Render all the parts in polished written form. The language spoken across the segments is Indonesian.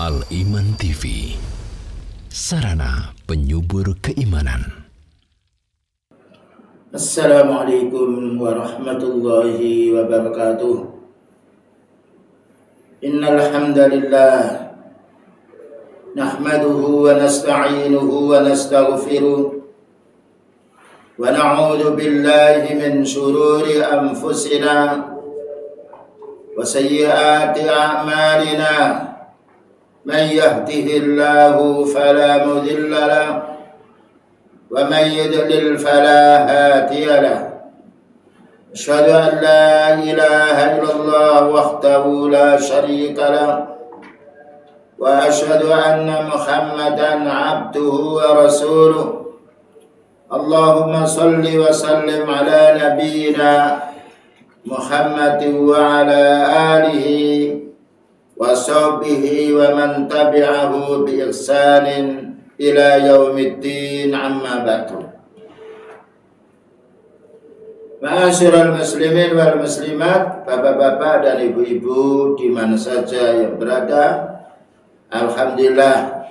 Al-Iman TV, sarana penyubur keimanan. Assalamualaikum warahmatullahi wabarakatuh. Innal hamdalillah nahmaduhu wa nasta'inuhu wa nastaghfiruh wa na'udzu billahi min shururi anfusina wa sayyiati a'malina. Man yahdihillahu fala mudilla lahu wa man yudlil fala hadiya lahu. Asyhadu an la ilaha illallah wahdahu la syarika lahu wa asyhadu anna Muhammadan abduhu wa rasuluh. Allahumma salli wa sallim ala nabiyyina Muhammadin wa ala alihi wa sahbihi wa man tabi'ahu bi ihsanin ila yaumiddin, amma ba'du. Ma'asyiral muslimin wal muslimat, bapak-bapak dan ibu-ibu di mana saja yang berada, alhamdulillah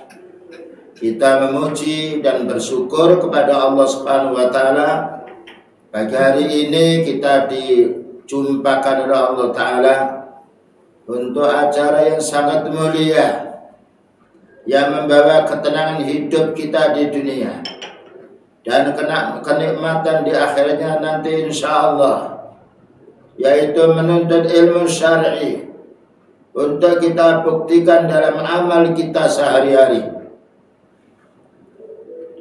kita memuji dan bersyukur kepada Allah Subhanahu wa taala. Pagi hari ini kita dijumpakan oleh Allah taala untuk acara yang sangat mulia yang membawa ketenangan hidup kita di dunia dan kenikmatan di akhirnya nanti insyaallah, yaitu menuntut ilmu syar'i untuk kita buktikan dalam amal kita sehari-hari.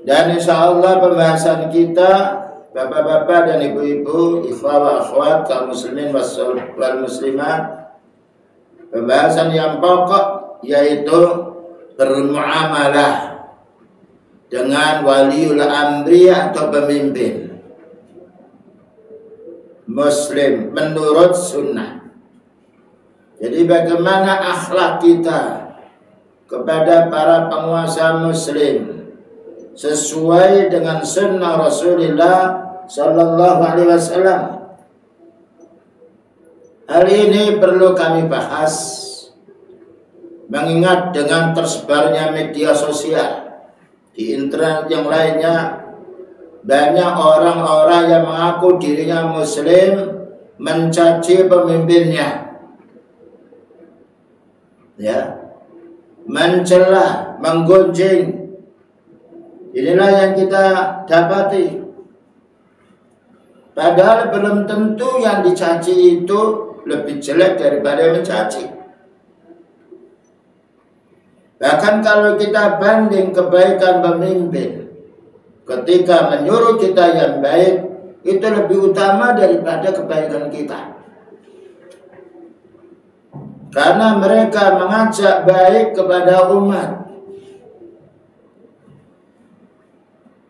Dan insyaallah pembahasan kita, bapak-bapak dan ibu-ibu, ikhwah wa akhwat, kaum muslimin wal muslimat, pembahasan yang pokok yaitu bermuamalah dengan waliul amri atau pemimpin muslim menurut sunnah. Jadi bagaimana akhlak kita kepada para penguasa muslim sesuai dengan sunnah Rasulullah Sallallahu Alaihi Wasallam. Hari ini perlu kami bahas, mengingat dengan tersebarnya media sosial di internet yang lainnya, banyak orang-orang yang mengaku dirinya muslim mencaci pemimpinnya, ya, mencela, menggunjing. Inilah yang kita dapati. Padahal belum tentu yang dicaci itu lebih jelek daripada yang mencaci. Bahkan kalau kita banding kebaikan pemimpin ketika menyuruh kita yang baik, itu lebih utama daripada kebaikan kita. Karena mereka mengajak baik kepada umat.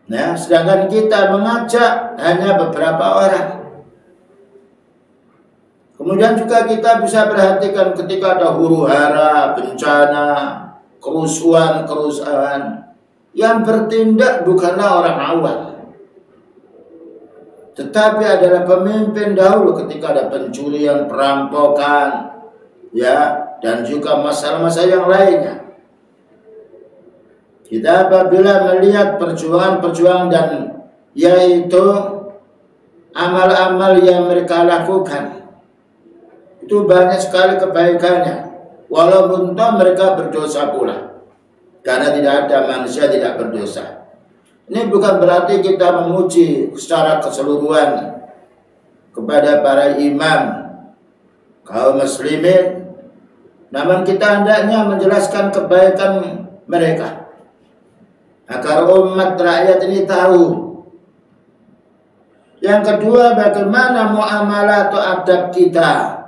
Nah, sedangkan kita mengajak hanya beberapa orang. Kemudian juga kita bisa perhatikan ketika ada huru-hara, bencana, kerusuhan, yang bertindak bukanlah orang awam, tetapi adalah pemimpin dahulu ketika ada pencurian, perampokan, ya, dan juga masalah-masalah yang lainnya. Kita apabila melihat perjuangan dan yaitu amal-amal yang mereka lakukan, itu banyak sekali kebaikannya, walaupun toh mereka berdosa pula, karena tidak ada manusia tidak berdosa. Ini bukan berarti kita memuji secara keseluruhan kepada para imam kaum muslimin, namun kita hendaknya menjelaskan kebaikan mereka agar umat rakyat ini tahu. Yang kedua, bagaimana muamalah atau adab kita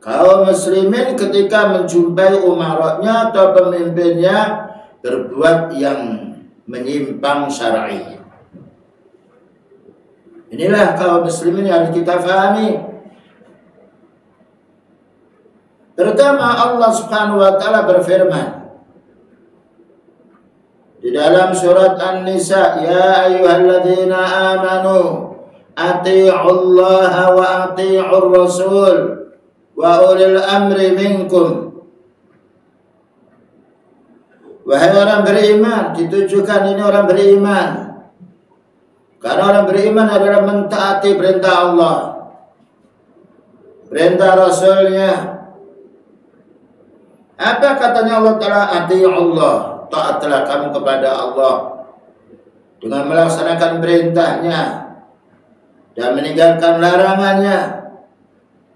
kaum muslimin ketika menjumpai umaroknya atau pemimpinnya berbuat yang menyimpang syar'i. Inilah kaum muslimin yang harus kita fahami. Terutama Allah Subhanahu wa taala berfirman di dalam surat An-Nisa, ya ayyuhalladzina amanu ati'ullaha wa ati'ur rasul wa ulil amri minkum. Wahai orang beriman, ditujukan ini orang beriman. Karena orang beriman adalah mentaati perintah Allah, perintah Rasulnya. Apa katanya Allah Ta'ala? Ati'u Allah, taatlah kamu kepada Allah dengan melaksanakan perintahnya dan meninggalkan larangannya.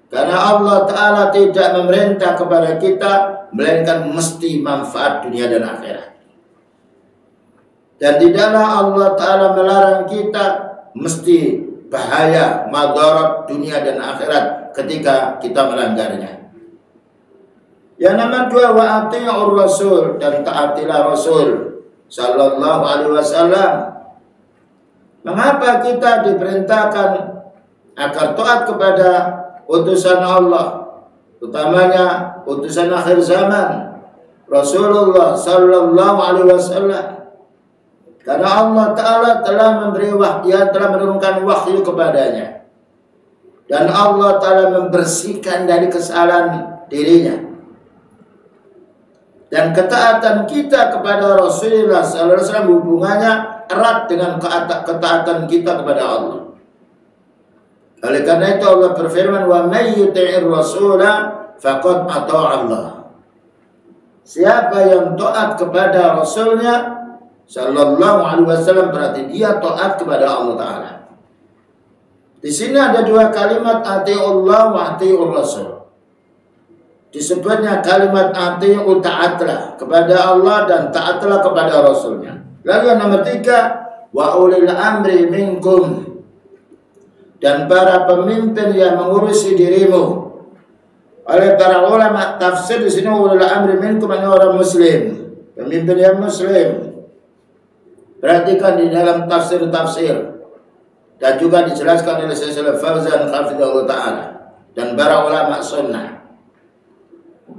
Karena Allah Ta'ala tidak memerintah kepada kita melainkan mesti manfaat dunia dan akhirat. Dan tidaklah Allah Ta'ala melarang kita mesti bahaya, madarat dunia dan akhirat ketika kita melanggarnya. Yang nomor dua, wa ati'ur rasul, dan taatilah Rasul sallallahu alaihi wasallam. Mengapa kita diperintahkan agar taat kepada utusan Allah, utamanya utusan akhir zaman Rasulullah sallallahu alaihi wasallam? Karena Allah Ta'ala telah memberi wahyu, telah menurunkan wahyu kepadanya, dan Allah Ta'ala membersihkan dari kesalahan dirinya. Dan ketaatan kita kepada Rasulullah sallallahu alaihi wasallam hubungannya erat dengan ketaatan kita kepada Allah. Oleh karena itu Allah berfirman, wa may yuti'ir rasula faqad ata'a Allah. Siapa yang taat kepada Rasulnya sallallahu alaihi wasallam berarti dia taat kepada Allah Ta'ala. Di sini ada dua kalimat, ati'ullah wa ati'ur rasul. Disebutnya kalimat ati'u, taatlah kepada Allah dan taatlah kepada Rasulnya. Lalu yang nomor tiga, wa ulil amri minkum, dan para pemimpin yang mengurusi dirimu. Oleh para ulama tafsir di sini ulil amri minkum adalah orang muslim, pemimpin yang muslim. Perhatikan di dalam tafsir-tafsir dan juga dijelaskan oleh Syekh Fauzan hafizahullah taala dan para ulama sunnah.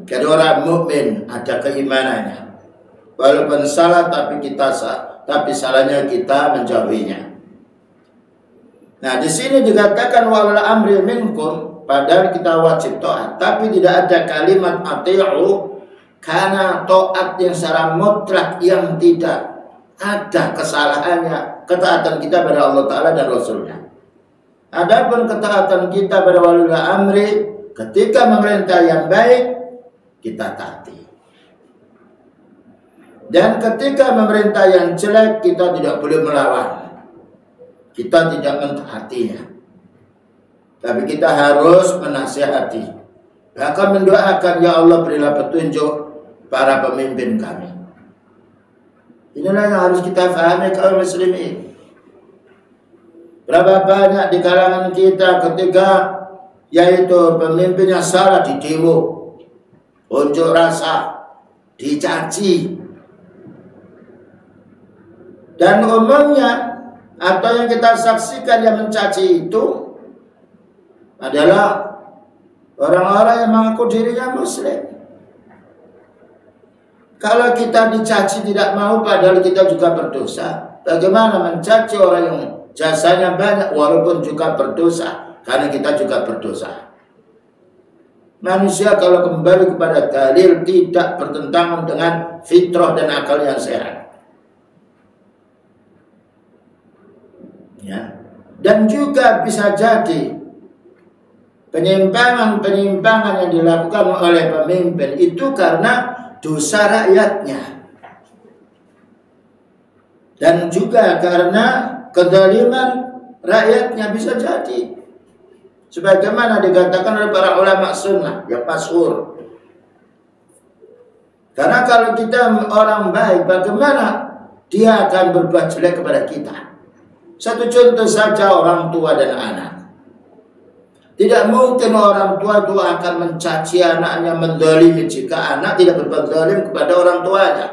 Kedua orang mukmin ada keimanannya, walaupun salah tapi salahnya kita menjauhinya. Nah, di sini dikatakan walal amri minkum, padahal kita wajib taat, tapi tidak ada kalimat ati'u karena taat yang secara mutlak yang tidak ada kesalahannya, ketaatan kita pada Allah Ta'ala dan Rasulnya. Adapun ketaatan kita pada walil amri, ketika memerintah yang baik kita taati, dan ketika memerintah yang jelek kita tidak boleh melawan, kita tidak mentaatinya, tapi kita harus menasihati, bahkan mendoakan, ya Allah berilah petunjuk para pemimpin kami. Inilah yang harus kita fahami kaum muslimin. Berapa banyak di kalangan kita ketika yaitu pemimpinnya salah di demo, unjuk rasa, dicaci, dan umumnya atau yang kita saksikan yang mencaci itu adalah orang-orang yang mengaku dirinya muslim. Kalau kita dicaci tidak mau padahal kita juga berdosa, bagaimana mencaci orang yang jasanya banyak walaupun juga berdosa, karena kita juga berdosa. Manusia kalau kembali kepada dalil tidak bertentangan dengan fitrah dan akal yang sehat. Ya. Dan juga bisa jadi penyimpangan-penyimpangan yang dilakukan oleh pemimpin itu karena dosa rakyatnya, dan juga karena kezaliman rakyatnya bisa jadi. Sebagaimana dikatakan oleh para ulama sunnah yang masyhur. Karena kalau kita orang baik, bagaimana dia akan berbuat jelek kepada kita? Satu contoh saja, orang tua dan anak. Tidak mungkin orang tua itu akan mencaci anaknya, menzalimi jika anak tidak berbuat zalim kepada orang tuanya.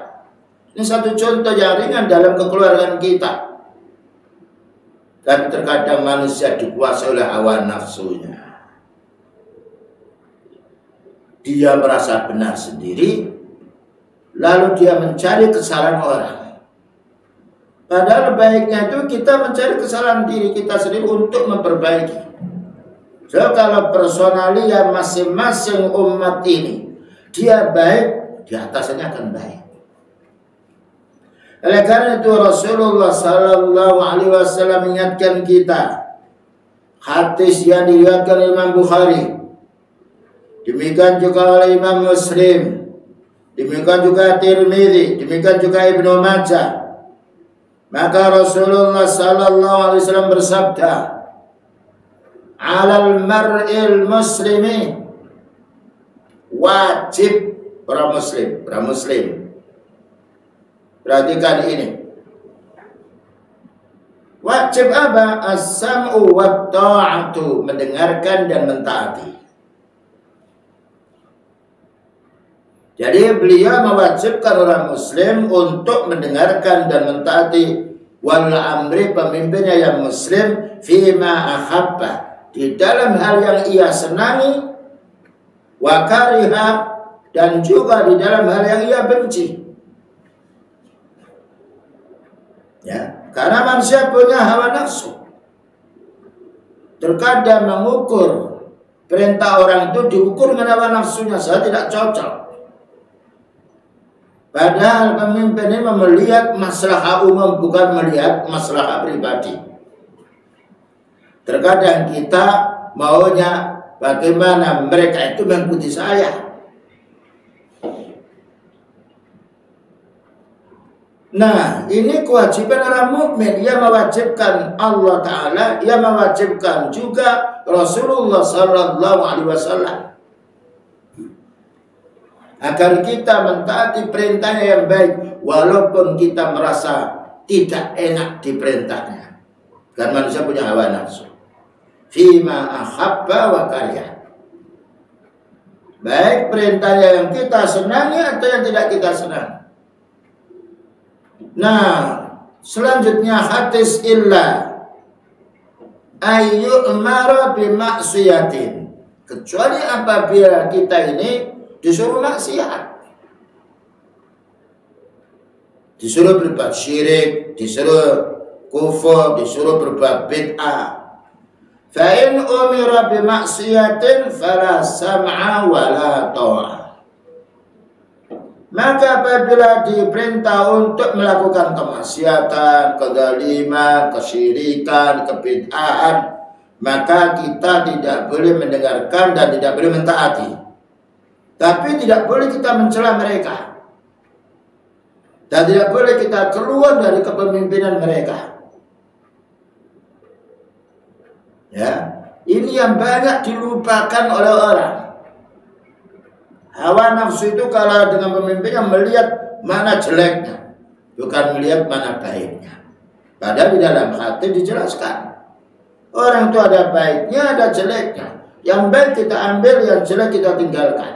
Ini satu contoh yang ringan dalam kekeluargaan kita. Dan terkadang manusia dikuasai oleh hawa nafsunya. Dia merasa benar sendiri, lalu dia mencari kesalahan orang. Padahal baiknya itu kita mencari kesalahan diri kita sendiri untuk memperbaiki. So, kalau personalia masing-masing umat ini dia baik, di atasnya akan baik. Oleh karena itu Rasulullah sallallahu alaihi wasallam mengingatkan kita, hadis yang diriwayatkan Imam Bukhari, demikian juga oleh Imam Muslim, demikian juga Tirmidzi, demikian juga Ibnu Majah. Maka Rasulullah sallallahu alaihi wasallam bersabda, "Alal mar'il muslimi," wajib orang muslim. Perhatikan ini. Wajib apa? As-sam'u wa ta'atu, mendengarkan dan mentaati. Jadi beliau mewajibkan orang muslim untuk mendengarkan dan mentaati wal amri, pemimpinnya yang muslim, fima ahabba, di dalam hal yang ia senangi, wa kariha, dan juga di dalam hal yang ia benci. Ya, karena manusia punya hawa nafsu. Terkadang mengukur perintah orang itu diukur dengan hawa nafsunya, saya tidak cocok. Padahal pemimpin ini melihat masalah umum, bukan melihat masalah pribadi. Terkadang kita maunya bagaimana mereka itu mengikuti saya. Nah, ini kewajiban orang mukmin. Ia mewajibkan Allah Ta'ala, ia mewajibkan juga Rasulullah Sallallahu Alaihi Wasallam, agar kita mentaati perintahnya yang baik, walaupun kita merasa tidak enak di perintahnya. Karena manusia punya hawa nafsu. Fima ahabba wa karya. Baik perintahnya yang kita senangi atau yang tidak kita senangi. Nah, selanjutnya hadis illa ayyu'mara bimaksiatin, kecuali apabila kita ini disuruh maksiat, disuruh berbuat syirik, disuruh kufur, disuruh berbuat bid'ah. Fa in umira bimaksiatin fala sam'a wala ta'ah. Maka apabila diperintah untuk melakukan kemaksiatan, kezaliman, kesyirikan, kebid'ahan, maka kita tidak boleh mendengarkan dan tidak boleh mentaati. Tapi tidak boleh kita mencela mereka. Dan tidak boleh kita keluar dari kepemimpinan mereka. Ya, ini yang banyak dilupakan oleh orang. Hawa nafsu itu kalau dengan pemimpinnya melihat mana jeleknya, bukan melihat mana baiknya. Padahal di dalam hati dijelaskan, orang itu ada baiknya, ada jeleknya. Yang baik kita ambil, yang jelek kita tinggalkan.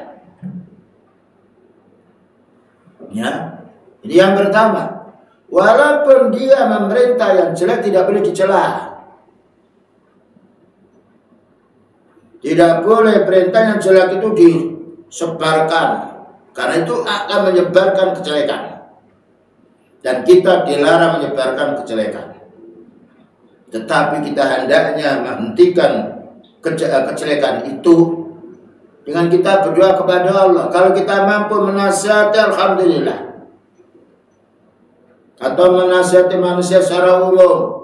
Ya, ini yang pertama. Walaupun dia memerintah yang jelek, tidak boleh dicela. Tidak boleh perintah yang jelek itu disebarkan, karena itu akan menyebarkan kejelekan. Dan kita dilarang menyebarkan kejelekan. Tetapi kita hendaknya menghentikan kejelekan itu dengan kita berdoa kepada Allah. Kalau kita mampu menasihati, alhamdulillah. Atau menasihati manusia secara umum.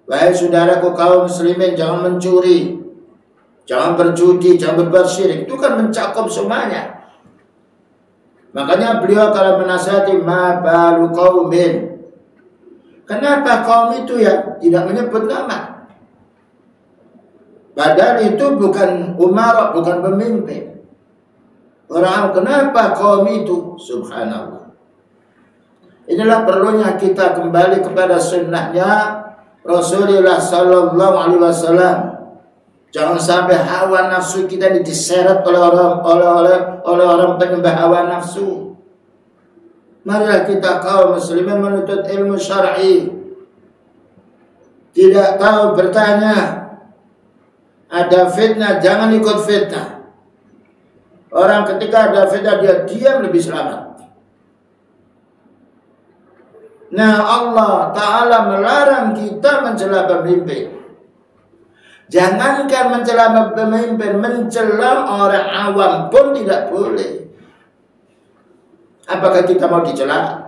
Wahai saudaraku kaum muslimin, jangan mencuri, jangan berjudi, jangan berbuat syirik. Itu kan mencakup semuanya. Makanya beliau kalau menasihati, ma balu qaumin. Kenapa kaum itu ya tidak menyebut nama? Padahal itu bukan umara, bukan pemimpin. Orang, kenapa kaum itu? Subhanallah. Inilah perlunya kita kembali kepada sunnahnya Rasulullah Sallallahu Alaihi Wasallam. Jangan sampai hawa nafsu kita diseret oleh orang penyembah hawa nafsu. Marilah kita kaum muslimin menuntut ilmu syar'i. Tidak tahu bertanya. Ada fitnah, jangan ikut fitnah. Orang ketika ada fitnah dia diam lebih selamat. Nah, Allah Ta'ala melarang kita mencela pemimpin. Jangankan mencela pemimpin, mencela orang awam pun tidak boleh. Apakah kita mau dicela?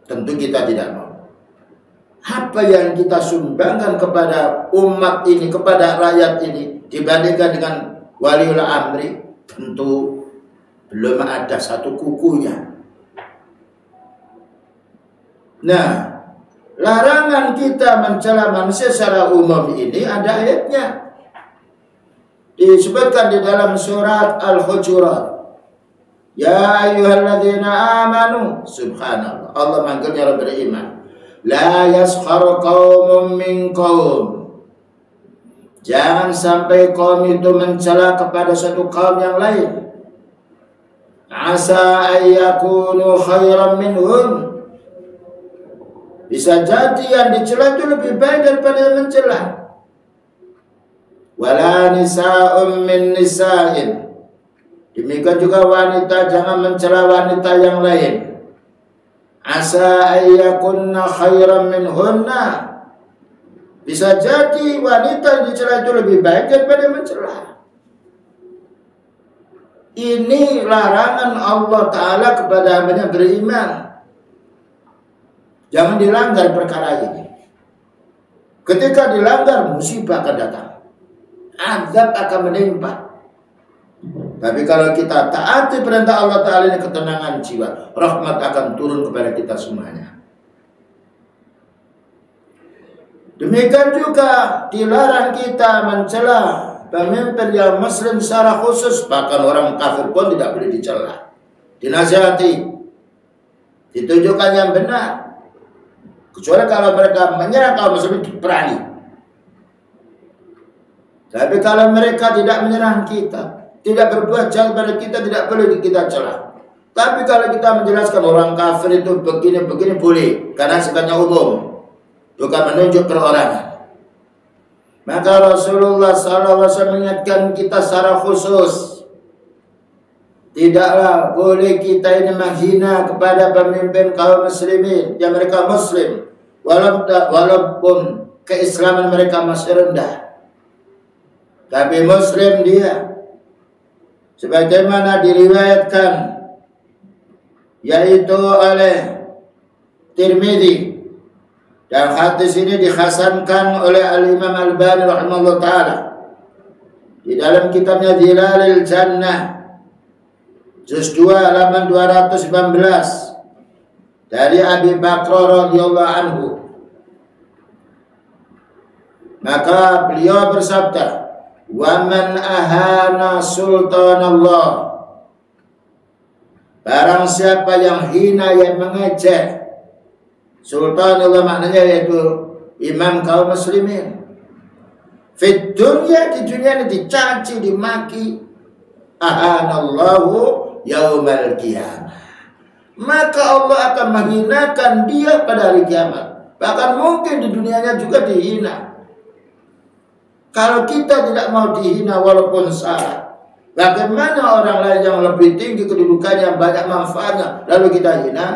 Tentu kita tidak mau. Apa yang kita sumbangkan kepada umat ini, kepada rakyat ini, dibandingkan dengan waliul amri, tentu belum ada satu kukunya. Nah, larangan kita mencela manusia secara umum ini ada ayatnya. Disebutkan di dalam surat Al-Hujurat. Ya ayyuhalladzina amanu, subhanallah, Allah manggilnya orang beriman. La yaskhar qaumun min qaum. Jangan sampai kaum itu mencela kepada satu kaum yang lain. Asa ayyakunu khairan minhum. Bisa jadi yang dicela itu lebih baik daripada yang mencela. Wala nisa'um min nisa'in. Demikian juga wanita jangan mencela wanita yang lain. Asa ayyakunna khairan minhunna. Bisa jadi wanita yang dicela itu lebih baik daripada mencela. Ini larangan Allah Ta'ala kepada hamba-Nya beriman. Jangan dilanggar perkara ini. Ketika dilanggar, musibah akan datang. Azab akan menimpa. Tapi kalau kita taati perintah Allah Ta'ala, ini ketenangan jiwa, rahmat akan turun kepada kita semuanya. Demikian juga dilarang kita mencela pemimpin yang muslim secara khusus. Bahkan orang kafir pun tidak boleh dicela. Dinasihati, ditunjukkan yang benar. Kecuali kalau mereka menyerang kaum muslimin, diperangi. Tapi kalau mereka tidak menyerang kita, tidak berbuat jahat pada kita, tidak boleh kita celah. Tapi kalau kita menjelaskan orang kafir itu begini-begini boleh, karena sifatnya umum, bukan menunjuk perorangan. Maka Rasulullah SAW mengingatkan kita secara khusus, tidaklah boleh kita ini menghina kepada pemimpin kaum muslimin yang mereka muslim, walaupun keislaman mereka masih rendah. Tapi muslim dia, sebagaimana diriwayatkan yaitu oleh Tirmidzi, dan hadis ini dihasankan oleh Al-Imam Al-Albani rahimahullah ta'ala di dalam kitabnya Dhilalil Jannah juz 2 halaman 219 dari Abi Bakr radhiyallahu anhu. Maka beliau bersabda, wa man ahana sultanallah, barang siapa yang hina, yang mengejek sultanallah, maknanya yaitu imam kaum muslimin, fit dunya, di dunia ini dicaci, dimaki, ahanallahu yaumal qiyamah, maka Allah akan menghinakan dia pada hari kiamat. Bahkan mungkin di dunianya juga dihina. Kalau kita tidak mau dihina walaupun salah, bagaimana orang lain yang lebih tinggi kedudukannya, banyak manfaatnya, lalu kita hina?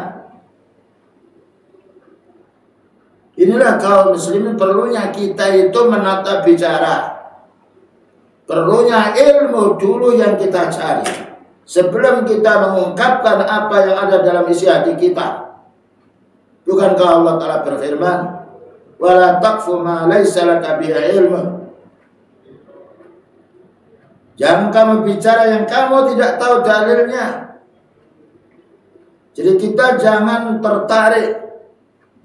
Inilah kaum muslimin, perlunya kita itu menata bicara. Perlunya ilmu dulu yang kita cari, sebelum kita mengungkapkan apa yang ada dalam isi hati kita. Bukankah Allah Ta'ala berfirman, wala taqfu ma laysa laka bihi ilmu. Jangan kamu bicara yang kamu tidak tahu dalilnya. Jadi kita jangan tertarik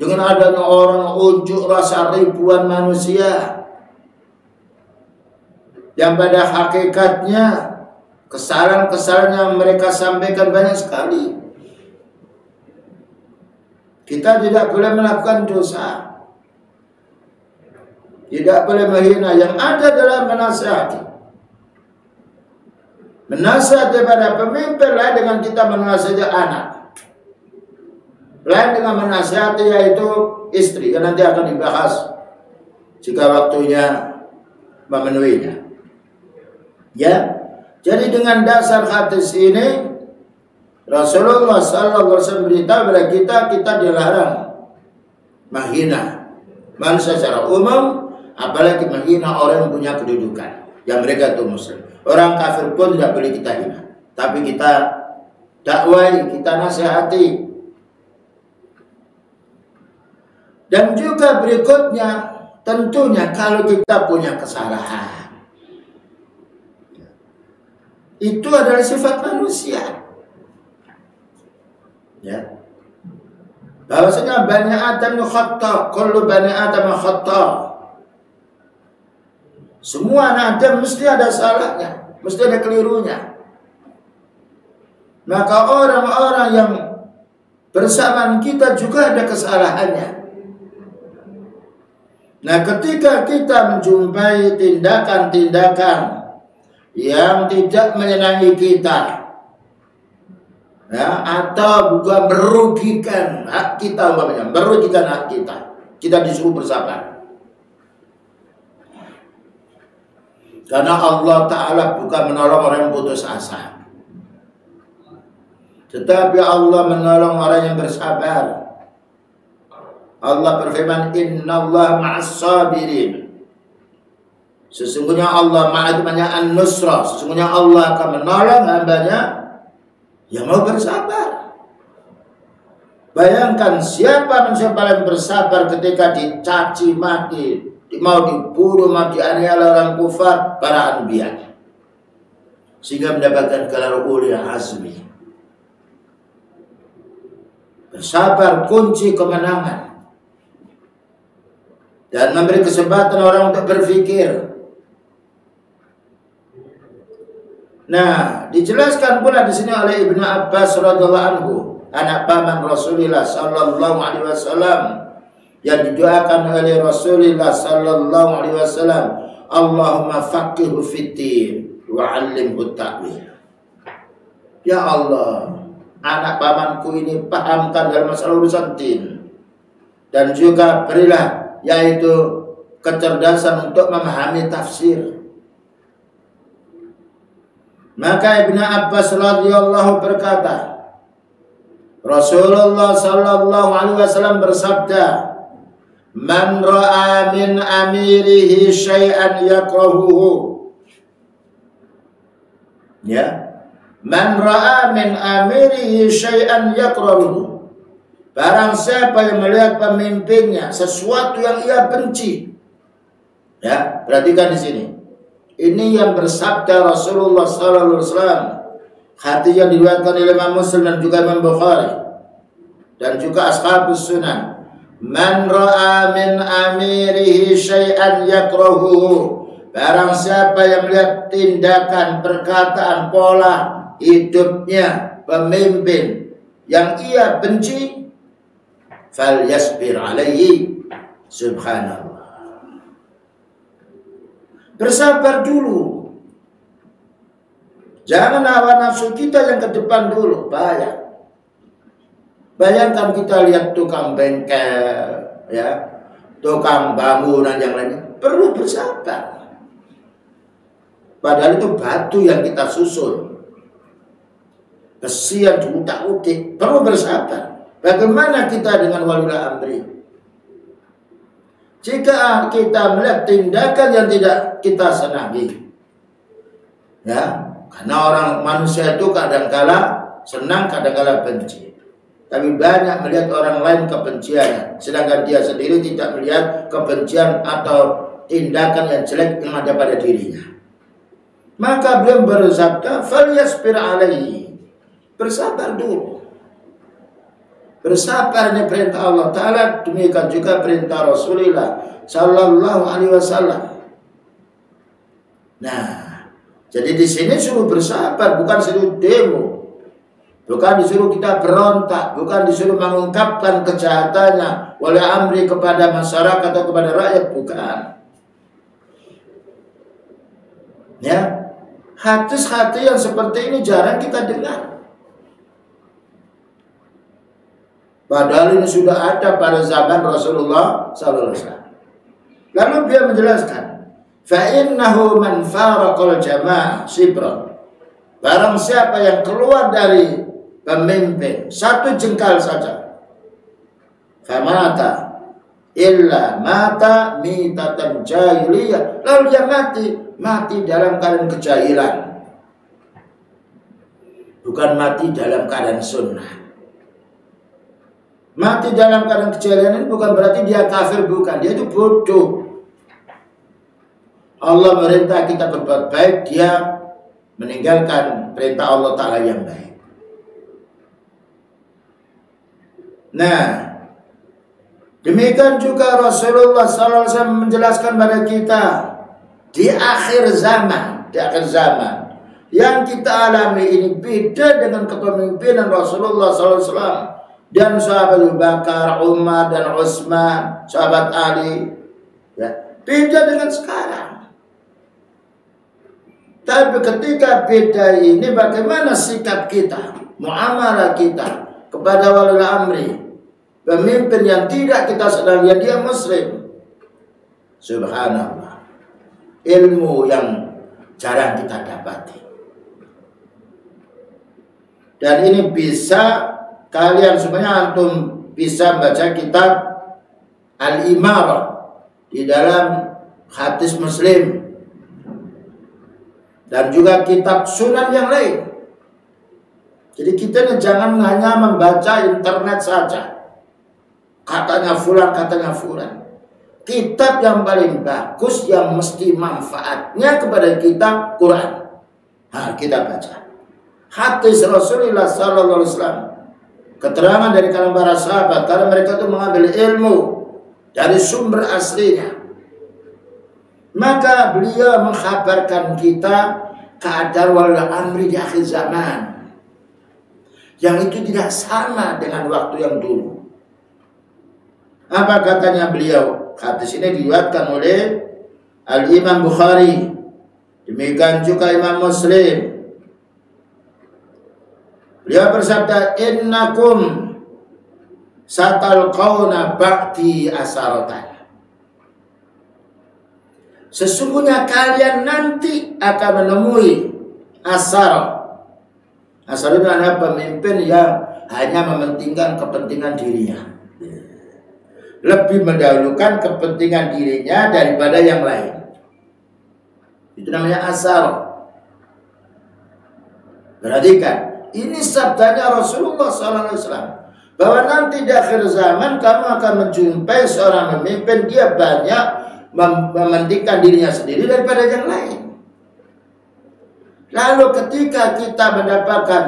dengan adanya orang unjuk rasa ribuan manusia yang pada hakikatnya kesalahan-kesalahan yang mereka sampaikan banyak sekali. Kita tidak boleh melakukan dosa, tidak boleh menghina. Yang ada adalah menasihati. Menasihati pada pemimpin lain dengan kita menasihati anak, lain dengan menasihati yaitu istri, yang nanti akan dibahas jika waktunya memenuhinya. Ya, jadi dengan dasar hadis ini Rasulullah SAW beritahu kepada kita dilarang menghina manusia secara umum, apalagi menghina orang yang punya kedudukan, yang mereka itu muslim. Orang kafir pun tidak boleh kita hina, tapi kita dakwai, kita nasihati. Dan juga berikutnya, tentunya kalau kita punya kesalahan, itu adalah sifat manusia. Ya. Bahwasanya Bani Adam khata, kullu Bani Adam khata. Semua anak Adam mesti ada salahnya, mesti ada kelirunya. Maka orang-orang yang bersamaan kita juga ada kesalahannya. Nah, ketika kita menjumpai tindakan-tindakan yang tidak menyenangi kita, ya, atau juga merugikan hak kita, umpamanya merugikan hak kita disuruh bersabar. Karena Allah Ta'ala bukan menolong orang yang putus asa, tetapi Allah menolong orang yang bersabar. Allah berfirman, Innallaha ma'as sabirin. Sesungguhnya Allah ma'adumanya an-nusra. Sesungguhnya Allah akan menolong hambanya yang mau bersabar. Bayangkan siapa manusia paling bersabar ketika dicaci maki, mau dibunuh, mau dianiaya orang kufar, para anbiya, sehingga mendapatkan gelar ulil azmi. Bersabar kunci kemenangan dan memberi kesempatan orang untuk berpikir. Nah, dijelaskan pula di sini oleh Ibnu Abbas radhiyallahu anhu, anak paman Rasulullah sallallahu alaihi wasallam, yang didoakan oleh Rasulullah sallallahu alaihi wasallam, Allahumma faqihhu fiddin wa 'allimhu ta'wil. Ya Allah, anak pamanku ini pahamkan dalam masalah urusan din, dan juga berilah yaitu kecerdasan untuk memahami tafsir. Maka Ibnu Abbas radhiyallahu berkata, Rasulullah sallallahu alaihi wasallam bersabda, "Man ra'a min amirihi syai'an yakrahuhu." Ya. Man ra'a min amirihi syai'an yakrahuhu. Barang siapa yang melihat pemimpinnya sesuatu yang ia benci. Ya, perhatikan di sini. Ini yang bersabda Rasulullah sallallahu alaihi wasallam. Hadis yang diriwayatkan oleh Imam Muslim dan juga Imam Bukhari dan juga Ashabus Sunan. Man ra'a min amirihi syai'an yakrahuhu. Barang siapa yang melihat tindakan, perkataan, pola hidupnya pemimpin yang ia benci, fal yasbir alaihi. Subhanallah. Bersabar dulu. Jangan hawa nafsu kita yang ke depan dulu. Bahaya. Bayangkan kita lihat tukang bengkel, ya, tukang bangunan yang lainnya, perlu bersabar. Padahal itu batu yang kita susun, besi yang diutak-utik, perlu bersabar. Bagaimana kita dengan waliul amri? Jika kita melihat tindakan yang tidak kita senangi, ya, karena orang manusia itu kadang-kala senang, kadang-kala benci. Tapi banyak melihat orang lain kebenciannya, sedangkan dia sendiri tidak melihat kebencian atau tindakan yang jelek yang ada pada dirinya. Maka beliau bersabda, "Falyasbir alaihi." Bersabar dulu. Bersabar ini perintah Allah Ta'ala, demikian juga perintah Rasulullah sallallahu alaihi wasallam. Nah, jadi di sini suruh bersabar, bukan suruh demo, bukan disuruh kita berontak, bukan disuruh mengungkapkan kejahatannya oleh amri kepada masyarakat atau kepada rakyat, bukan. Ya, hadis-hadis yang seperti ini jarang kita dengar. Padahal ini sudah ada pada zaman Rasulullah sallallahu alaihi wasallam. Lalu dia menjelaskan, fa innahu man faraqal jamaah shibran. Barang siapa yang keluar dari pemimpin satu jengkal saja, famata illa mata mitatan jahiliyah, lalu dia mati dalam keadaan kejahilan, bukan mati dalam keadaan sunnah. Mati dalam keadaan kejahilan ini bukan berarti dia kafir, bukan. Dia itu bodoh. Allah merintah kita berbuat baik, dia meninggalkan perintah Allah Ta'ala yang baik. Nah, demikian juga Rasulullah SAW menjelaskan pada kita di akhir zaman, yang kita alami ini beda dengan kepemimpinan Rasulullah SAW dan sahabat Abu Bakar, Umar dan Utsman, sahabat Ali, ya, beda dengan sekarang. Tapi ketika beda ini, bagaimana sikap kita, muamalah kita kepada wali amri, pemimpin yang tidak kita sedang lihat dia muslim. Subhanallah, ilmu yang jarang kita dapati. Dan ini bisa kalian semuanya antum bisa baca kitab Al-Imarah di dalam hadis Muslim dan juga kitab sunan yang lain. Jadi kita jangan hanya membaca internet saja. Katanya fulan, katanya fulan. Kitab yang paling bagus yang mesti manfaatnya kepada kita Quran. Nah, kita baca. Hadis Rasulullah SAW, keterangan dari kalangan para sahabat, karena mereka itu mengambil ilmu dari sumber aslinya. Maka beliau mengkhabarkan kita keadaan wali amri di akhir zaman, yang itu tidak sama dengan waktu yang dulu. Apa katanya beliau? Hadis ini diriwayatkan oleh Al-Imam Bukhari, demikian juga Imam Muslim. Beliau bersabda, innakum satalqauna ba'di asaratan. Sesungguhnya kalian nanti akan menemui asar. Asar itu adalah pemimpin yang hanya mementingkan kepentingan dirinya, lebih mendahulukan kepentingan dirinya daripada yang lain. Itu namanya asar. Perhatikan, ini sabdanya Rasulullah SAW, bahwa nanti di akhir zaman kamu akan menjumpai seorang pemimpin, dia banyak mementingkan dirinya sendiri daripada yang lain. Lalu ketika kita mendapatkan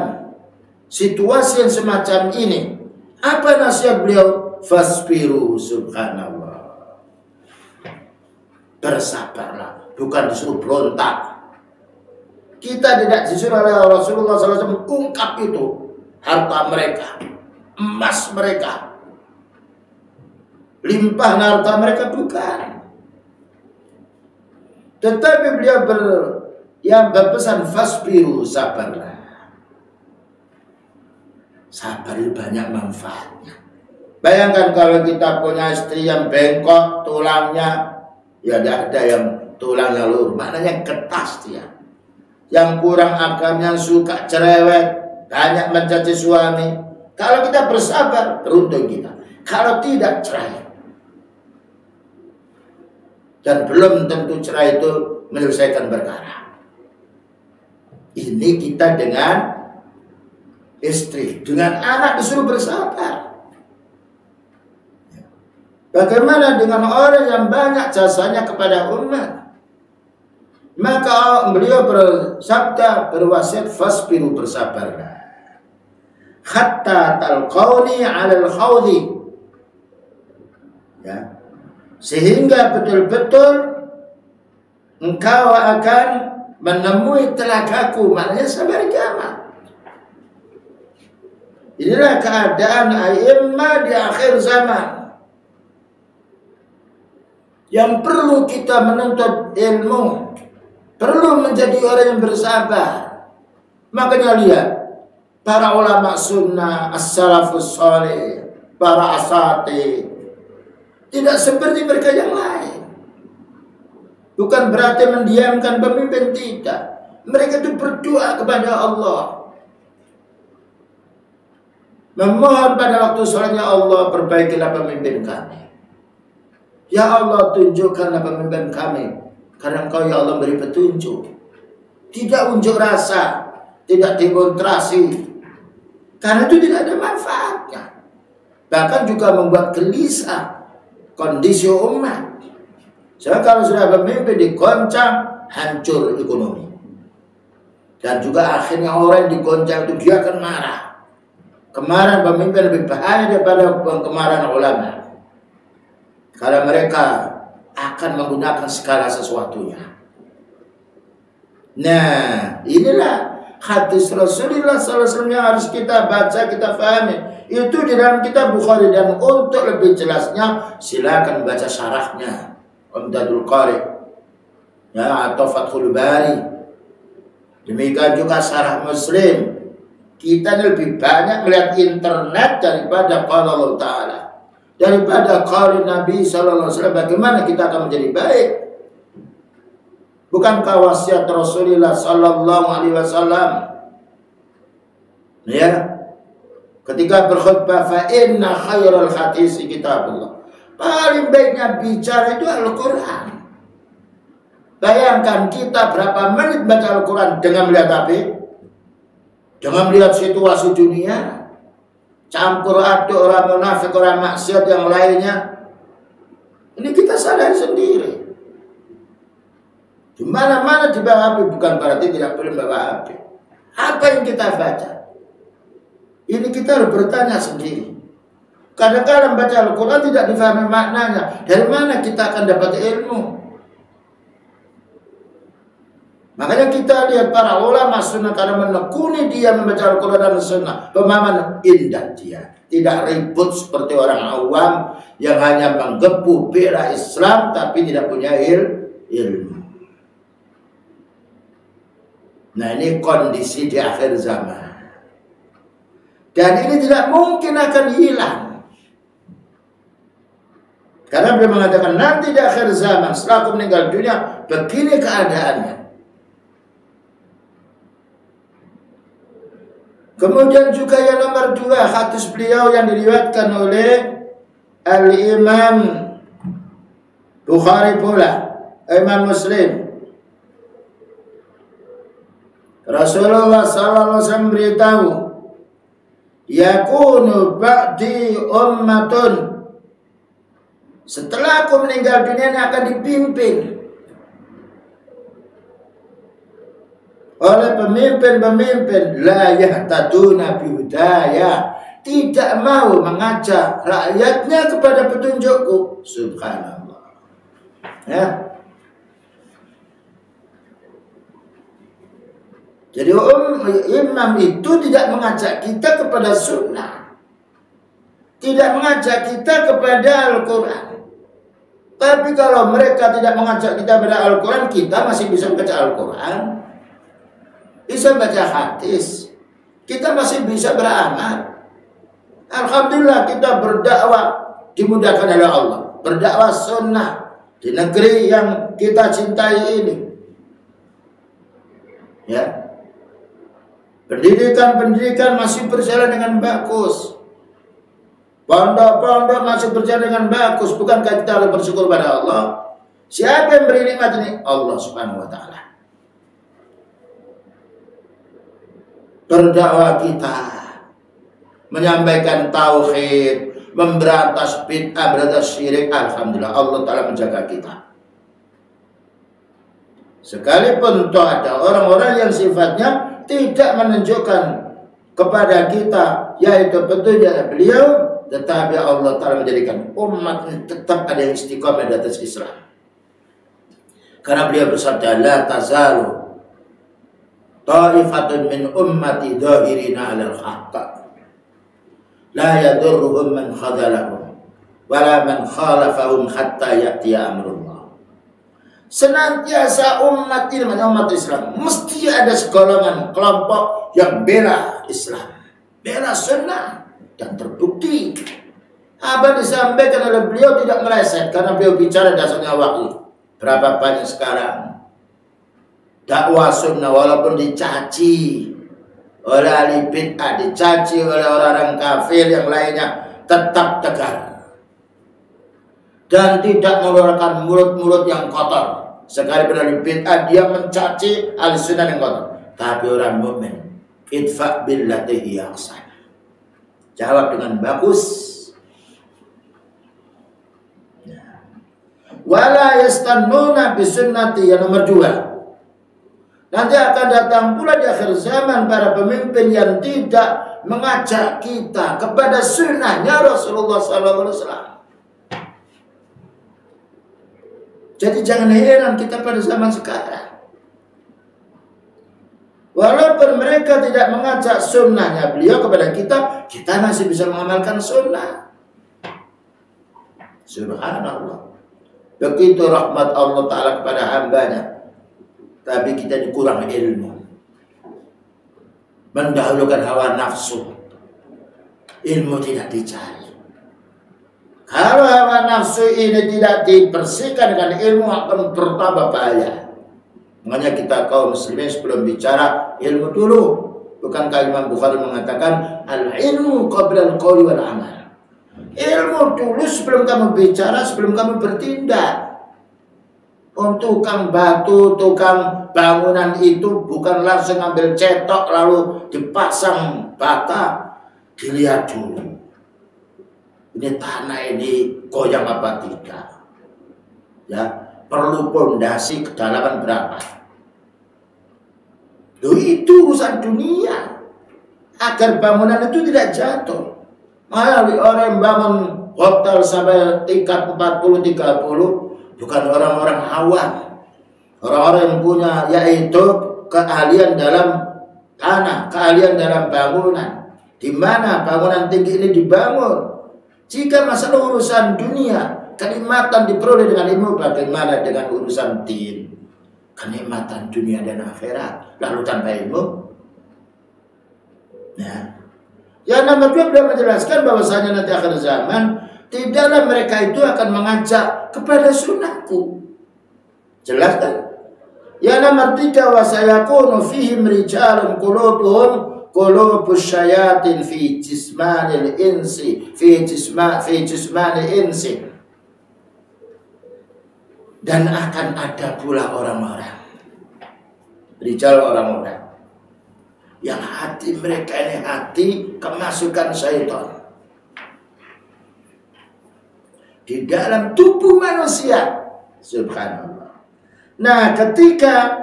situasi yang semacam ini, apa nasihat beliau? Fasbiru, subhanallah, bersabarlah, bukan disuruh berontak. Kita tidak disuruh oleh Rasulullah SAW ungkap itu harta mereka, emas mereka, limpah harta mereka, bukan. Tetapi beliau yang berpesan fasbiru, sabarlah. Sabar itu banyak manfaatnya. Bayangkan kalau kita punya istri yang bengkok tulangnya, ya tidak ada yang tulangnya lurus, maknanya ketas dia. Yang kurang agamnya, suka cerewet, banyak mencaci suami. Kalau kita bersabar, beruntung kita. Kalau tidak, cerai. Dan belum tentu cerai itu menyelesaikan perkara. Ini kita dengan istri, dengan anak disuruh bersabar. Bagaimana dengan orang yang banyak jasanya kepada umat? Maka beliau bersabda, berwasiat, fasbiru, bersabarlah, hatta talqauni 'alal khawdi, ya, sehingga betul-betul engkau akan menemui telagaku, maknanya sampai kiamat. Inilah keadaan a'immah di akhir zaman, yang perlu kita menuntut ilmu, perlu menjadi orang yang bersabar. Makanya lihat para ulama sunnah, as-salafus salih, para asatidz, tidak seperti mereka yang lain. Bukan berarti mendiamkan pemimpin, tidak. Mereka itu berdoa kepada Allah, memohon pada waktu sholatnya, Allah perbaikilah pemimpin kami. Ya Allah, tunjukkanlah pemimpin kami, karena Engkau ya Allah beri petunjuk. Tidak unjuk rasa, tidak demonstrasi, karena itu tidak ada manfaatnya. bahkan juga membuat gelisah kondisi umat. Sebab kalau sudah pemimpin digoncang, hancur ekonomi. Dan juga akhirnya orang yang digoncang itu dia akan marah. Kemarahan pemimpin lebih bahaya daripada kemarahan ulama. Karena mereka akan menggunakan segala sesuatunya. Nah, inilah hadis Rasulullah SAW yang harus kita baca, kita pahami. Itu di dalam kitab Bukhari, dan untuk lebih jelasnya silakan baca syarahnya Umdatul Qari, ya, atau Fathul Bari. Demikian juga syarah Muslim. Kita lebih banyak melihat internet daripada qala Allah Ta'ala, daripada qaul Nabi SAW. Bagaimana kita akan menjadi baik? Bukankah wasiat Rasulullah Sallallahu Alaihi Wasallam, ya, ketika berkhutbah, fa inna khairal hadisi kitabullah, paling baiknya bicara itu Al-Quran. Bayangkan kita berapa menit baca Al-Quran dengan melihat HP, dengan melihat situasi dunia, campur aduk orang munafik, orang maksiat yang lainnya. Ini kita sadari sendiri. Di mana-mana di bawah HP, bukan berarti tidak boleh bawa HP. Apa yang kita baca? Ini kita harus bertanya sendiri. Kadang-kadang baca Al-Quran tidak difahami maknanya. Dari mana kita akan dapat ilmu? Makanya kita lihat para ulama sunnah karena menekuni dia membaca Al-Quran dan sunnah. Pemahaman indah dia. Tidak ribut seperti orang awam yang hanya menggebu bela Islam tapi tidak punya ilmu. Nah, ini kondisi di akhir zaman. Dan ini tidak mungkin akan hilang. Karena beliau mengatakan nanti di akhir zaman setelah aku meninggal dunia begini keadaannya. Kemudian juga yang nomor 2, hadis beliau yang diriwayatkan oleh Al-Imam Bukhari pula, Imam Muslim. Rasulullah SAW beritahu, yakunu ba'di ummatun, setelah aku meninggal dunia ini akan dipimpin oleh pemimpin-pemimpin la yahtaduna bihudaya, tidak mau mengajak rakyatnya kepada petunjukku. Subhanallah. Ya. Jadi imam itu tidak mengajak kita kepada sunnah, tidak mengajak kita kepada Al-Quran. Tapi kalau mereka tidak mengajak kita kepada Al-Quran, kita masih bisa baca Al-Quran, bisa baca hadis, kita masih bisa beramal. Alhamdulillah kita berdakwah dimudahkan oleh Allah, berdakwah sunnah di negeri yang kita cintai ini. Ya, pendidikan masih berjalan dengan bagus, pondok-pondok masih berjalan dengan bagus. Bukankah kita harus bersyukur pada Allah? Siapa yang beri nikmat ini? Allah Subhanahu Wa Taala. Berdakwah kita, menyampaikan tauhid, memberantas bid'ah, memberantas syirik, alhamdulillah Allah Ta'ala menjaga kita. Sekalipun toh ada orang-orang yang sifatnya tidak menunjukkan kepada kita yaitu petunjuk beliau, tetapi Allah Ta'ala menjadikan umat ini tetap ada yang istiqamah di atas Islam. Karena beliau bersabda, la tazalu ta'ifatun min ummati dhahirina 'alal haqq la yadurruhum man khadalahum wala man khalafahum hatta ya'tiya amrullah. Senantiasa umat ini, umat Islam, mesti ada segolongan kelompok yang bela Islam, bela sunnah, dan terbukti apa disampaikan oleh beliau tidak meleset karena beliau bicara dasarnya wahyu. Berapa banyak sekarang dakwah sunnah walaupun dicaci oleh ahli bid'ah, dicaci oleh orang-orang kafir yang lainnya, tetap tegar dan tidak mengeluarkan mulut-mulut yang kotor. Sekalipun ahli bid'ah dia mencaci ahli sunnah yang kotor, tapi orang mukmin idfa' billati hiya ahsan, jawab dengan bagus Wala yastannuna bisunnati, yang nomor 2. Nanti akan datang pula di akhir zaman para pemimpin yang tidak mengajak kita kepada sunnahnya Rasulullah SAW. Jadi jangan heran kita pada zaman sekarang. Walaupun mereka tidak mengajak sunnahnya beliau kepada kita, kita masih bisa mengamalkan sunnah. Subhanallah. Begitu rahmat Allah Ta'ala kepada hambanya. Tapi kita dikurang ilmu, mendahulukan hawa nafsu, ilmu tidak dicari. Kalau hawa nafsu ini tidak dibersihkan dengan ilmu, akan bertambah bahaya. Makanya kita kaum muslimin sebelum bicara, ilmu dulu. Bukankah Imam Bukhari mengatakan al-ilmu qabla al-qawli wal amal. Ilmu dulu sebelum kamu bicara, sebelum kamu bertindak. Tukang batu, tukang bangunan itu bukan langsung ambil cetok lalu dipasang bata. Dilihat dulu, ini tanah ini goyang apa tidak, ya, perlu pondasi kedalaman berapa. Itu urusan dunia, agar bangunan itu tidak jatuh. Orang yang bangun hotel sampai tingkat 40-30 bukan orang-orang awam, orang-orang yang punya yaitu keahlian dalam tanah, keahlian dalam bangunan. Di mana bangunan tinggi ini dibangun? Jika masalah urusan dunia, kenikmatan diperoleh dengan ilmu, bagaimana dengan urusan din? Kenikmatan dunia dan akhirat lalu tanpa ilmu? Nah, yang nomor 2 beliau menjelaskan bahwasanya nanti akhir zaman tidaklah mereka itu akan mengajak kepada sunnahku. Jelas kan? Yang nomor 3, wasayakunu fihim rijalun qulubuhum qulubus syayatin fi jismanil insi fi jismanil insi. Dan akan ada pula orang-orang, rijal, orang-orang yang hati mereka ini hati kemasukan syaitan di dalam tubuh manusia. Subhanallah. Nah, ketika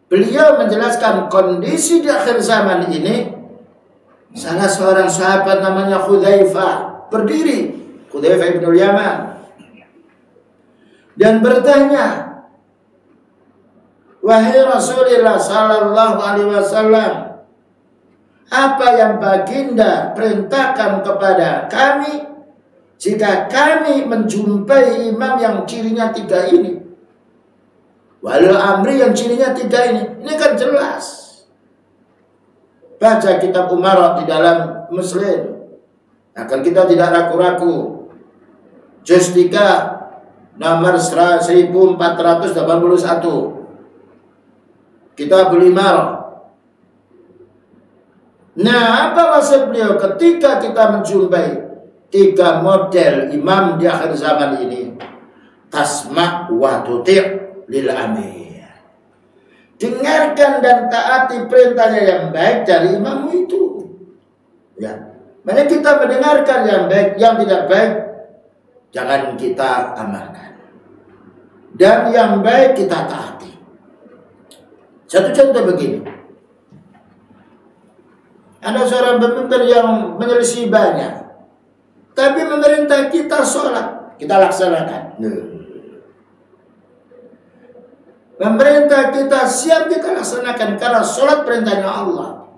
beliau menjelaskan kondisi di akhir zaman ini, salah seorang sahabat namanya Hudzaifah berdiri, Hudzaifah bin Yaman, dan bertanya, wahai Rasulullah sallallahu alaihi wasallam, apa yang baginda perintahkan kepada kami jika kami menjumpai imam yang cirinya 3 ini? Walil amri yang cirinya 3 ini. Ini kan jelas. Baca kitab Umarat di dalam Muslim, akan kita tidak ragu-ragu. Juz 3 nomor 1481. Kitab Umarat. Nah, apa maksud beliau ketika kita menjumpai 3 model imam di akhir zaman ini? Tasma' wa tuti' lil amir. Dengarkan dan taati perintahnya yang baik dari imammu itu. Ya. Makanya kita mendengarkan yang baik, yang tidak baik jangan kita amalkan. Dan yang baik kita taati. Satu contoh begini. Ada seorang pemimpin yang menyelisih banyak, tapi memerintah kita sholat, kita laksanakan. Memerintah kita siap, kita laksanakan, karena sholat perintahnya Allah.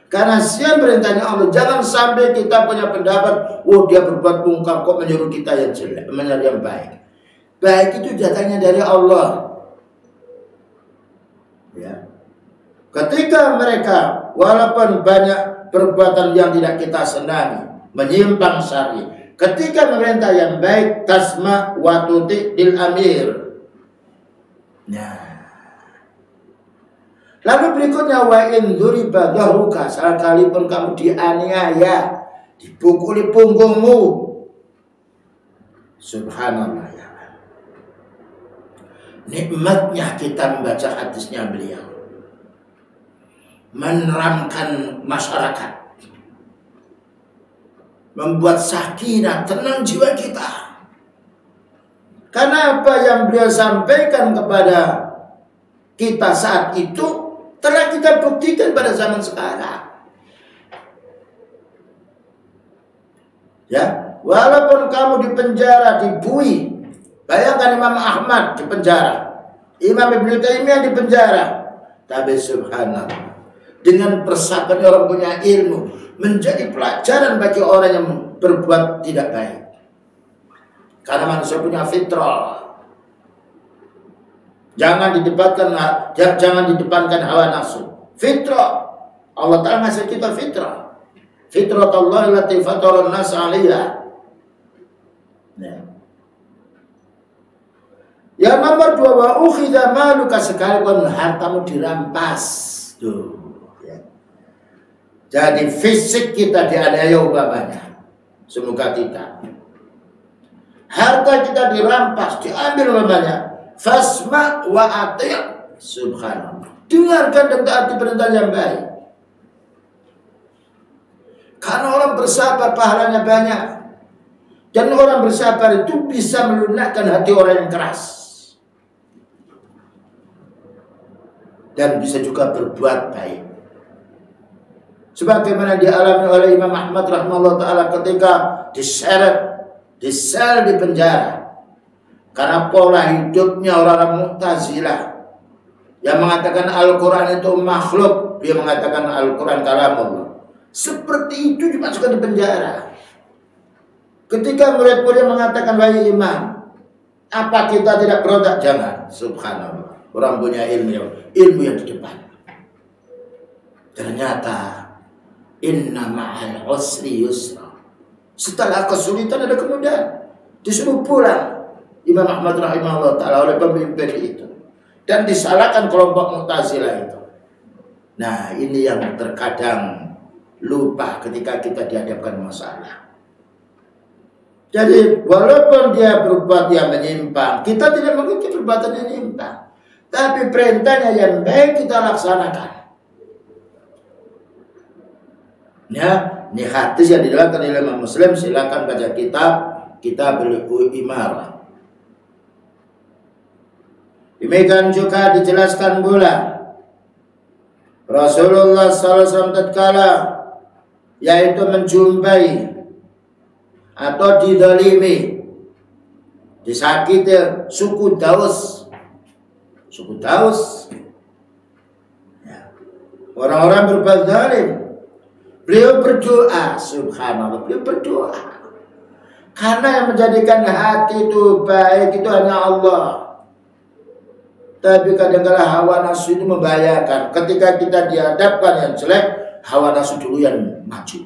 Karena siap perintahnya Allah. Jangan sampai kita punya pendapat, oh dia berbuat mungkar kok menyuruh kita yang jelek, menyuruh yang baik. Baik itu datangnya dari Allah. Ya. Ketika mereka walaupun banyak perbuatan yang tidak kita senangi, menyimpang syar'i, ketika memerintah yang baik, tasma wa tuti' lil amir. Nah, lalu berikutnya, wa in dzuriba dhahruka, sekalipun kamu dianiaya, dipukuli punggungmu. Subhanallah ya. Nikmatnya kita membaca hadisnya beliau, meneramkan masyarakat, membuat sakinah, tenang jiwa kita. Karena apa yang beliau sampaikan kepada kita saat itu telah kita buktikan pada zaman sekarang. Ya, walaupun kamu di penjara, dibui. Bayangkan Imam Ahmad di penjara, Imam Ibnu Taimiyah di penjara. Tapi subhanallah, dengan persamaan orang punya ilmu menjadi pelajaran bagi orang yang berbuat tidak baik. Karena manusia punya fitrah. Jangan didepankan hawa nafsu. Fitrah. Allah Ta'ala ngasih kita fitrah. Fitrah Allah allati fatara an-nas 'alaiha. Yang nomor 2, wa ukhidha maluka, sekalipun hartamu dirampas. Tuh, ya. Jadi fisik kita dianiaya umpamanya. Semoga kita. Harta kita dirampas, diambil umpamanya. Fasma wa ati'. Subhanallah. Dengarkan dan taati perintah yang baik. Karena orang bersabar pahalanya banyak. Dan orang bersabar itu bisa melunakkan hati orang yang keras. Dan bisa juga berbuat baik. Sebagaimana dialami oleh Imam Ahmad rahimahullah ta'ala ketika diseret, disel di penjara. Karena pola hidupnya orang-orang Mu'tazilah yang mengatakan Al-Quran itu makhluk, dia mengatakan Al-Quran kalamullah. Seperti itu dimasukkan di penjara. Ketika murid-murid mengatakan, wahai imam, apa kita tidak berontak? Jangan, subhanallah. Orang punya ilmu yang di depan. Ternyata inna ma'al usri yusra. Setelah kesulitan ada kemudahan. Disuruh pulang Imam Ahmad rahimahullah ta'ala oleh pemimpin itu. Dan disalahkan kelompok Mu'tazilah itu. Nah, ini yang terkadang lupa ketika kita dihadapkan masalah. Jadi walaupun dia berbuat yang menyimpang, kita tidak mengikuti perbuatan yang menyimpang. Tapi perintahnya yang baik kita laksanakan. Ya, ini hadis yang diriwayatkan oleh Imam Muslim. Silakan baca kitab Imarah. Demikian juga dijelaskan pula Rasulullah SAW tatkala yaitu menjumpai atau didolimi, disakiti suku Daus, ya. Orang-orang berbuat zalim, beliau berdoa, subhanallah, beliau berdoa karena yang menjadikan hati itu baik itu hanya Allah. Tapi kadang-kadang hawa nafsu itu membahayakan. Ketika kita dihadapkan yang jelek, hawa nafsu dulu yang maju.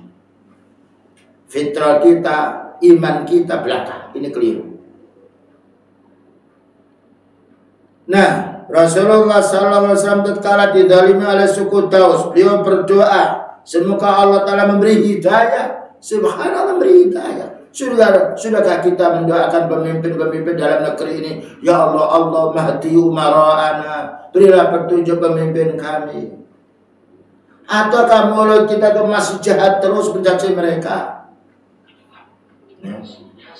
Fitrah kita, iman kita belakang. Ini keliru. Nah, Rasulullah SAW tatkala dizalimi oleh suku Daus, beliau berdoa, semoga Allah Ta'ala memberi hidayah. Subhanallah, memberi hidayah. Sudahkah kita mendoakan pemimpin-pemimpin dalam negeri ini? Ya Allah, Allah mahdi umara'ana, berilah petunjuk pemimpin kami. Ataukah mulut kita itu masih jahat terus mencaci mereka?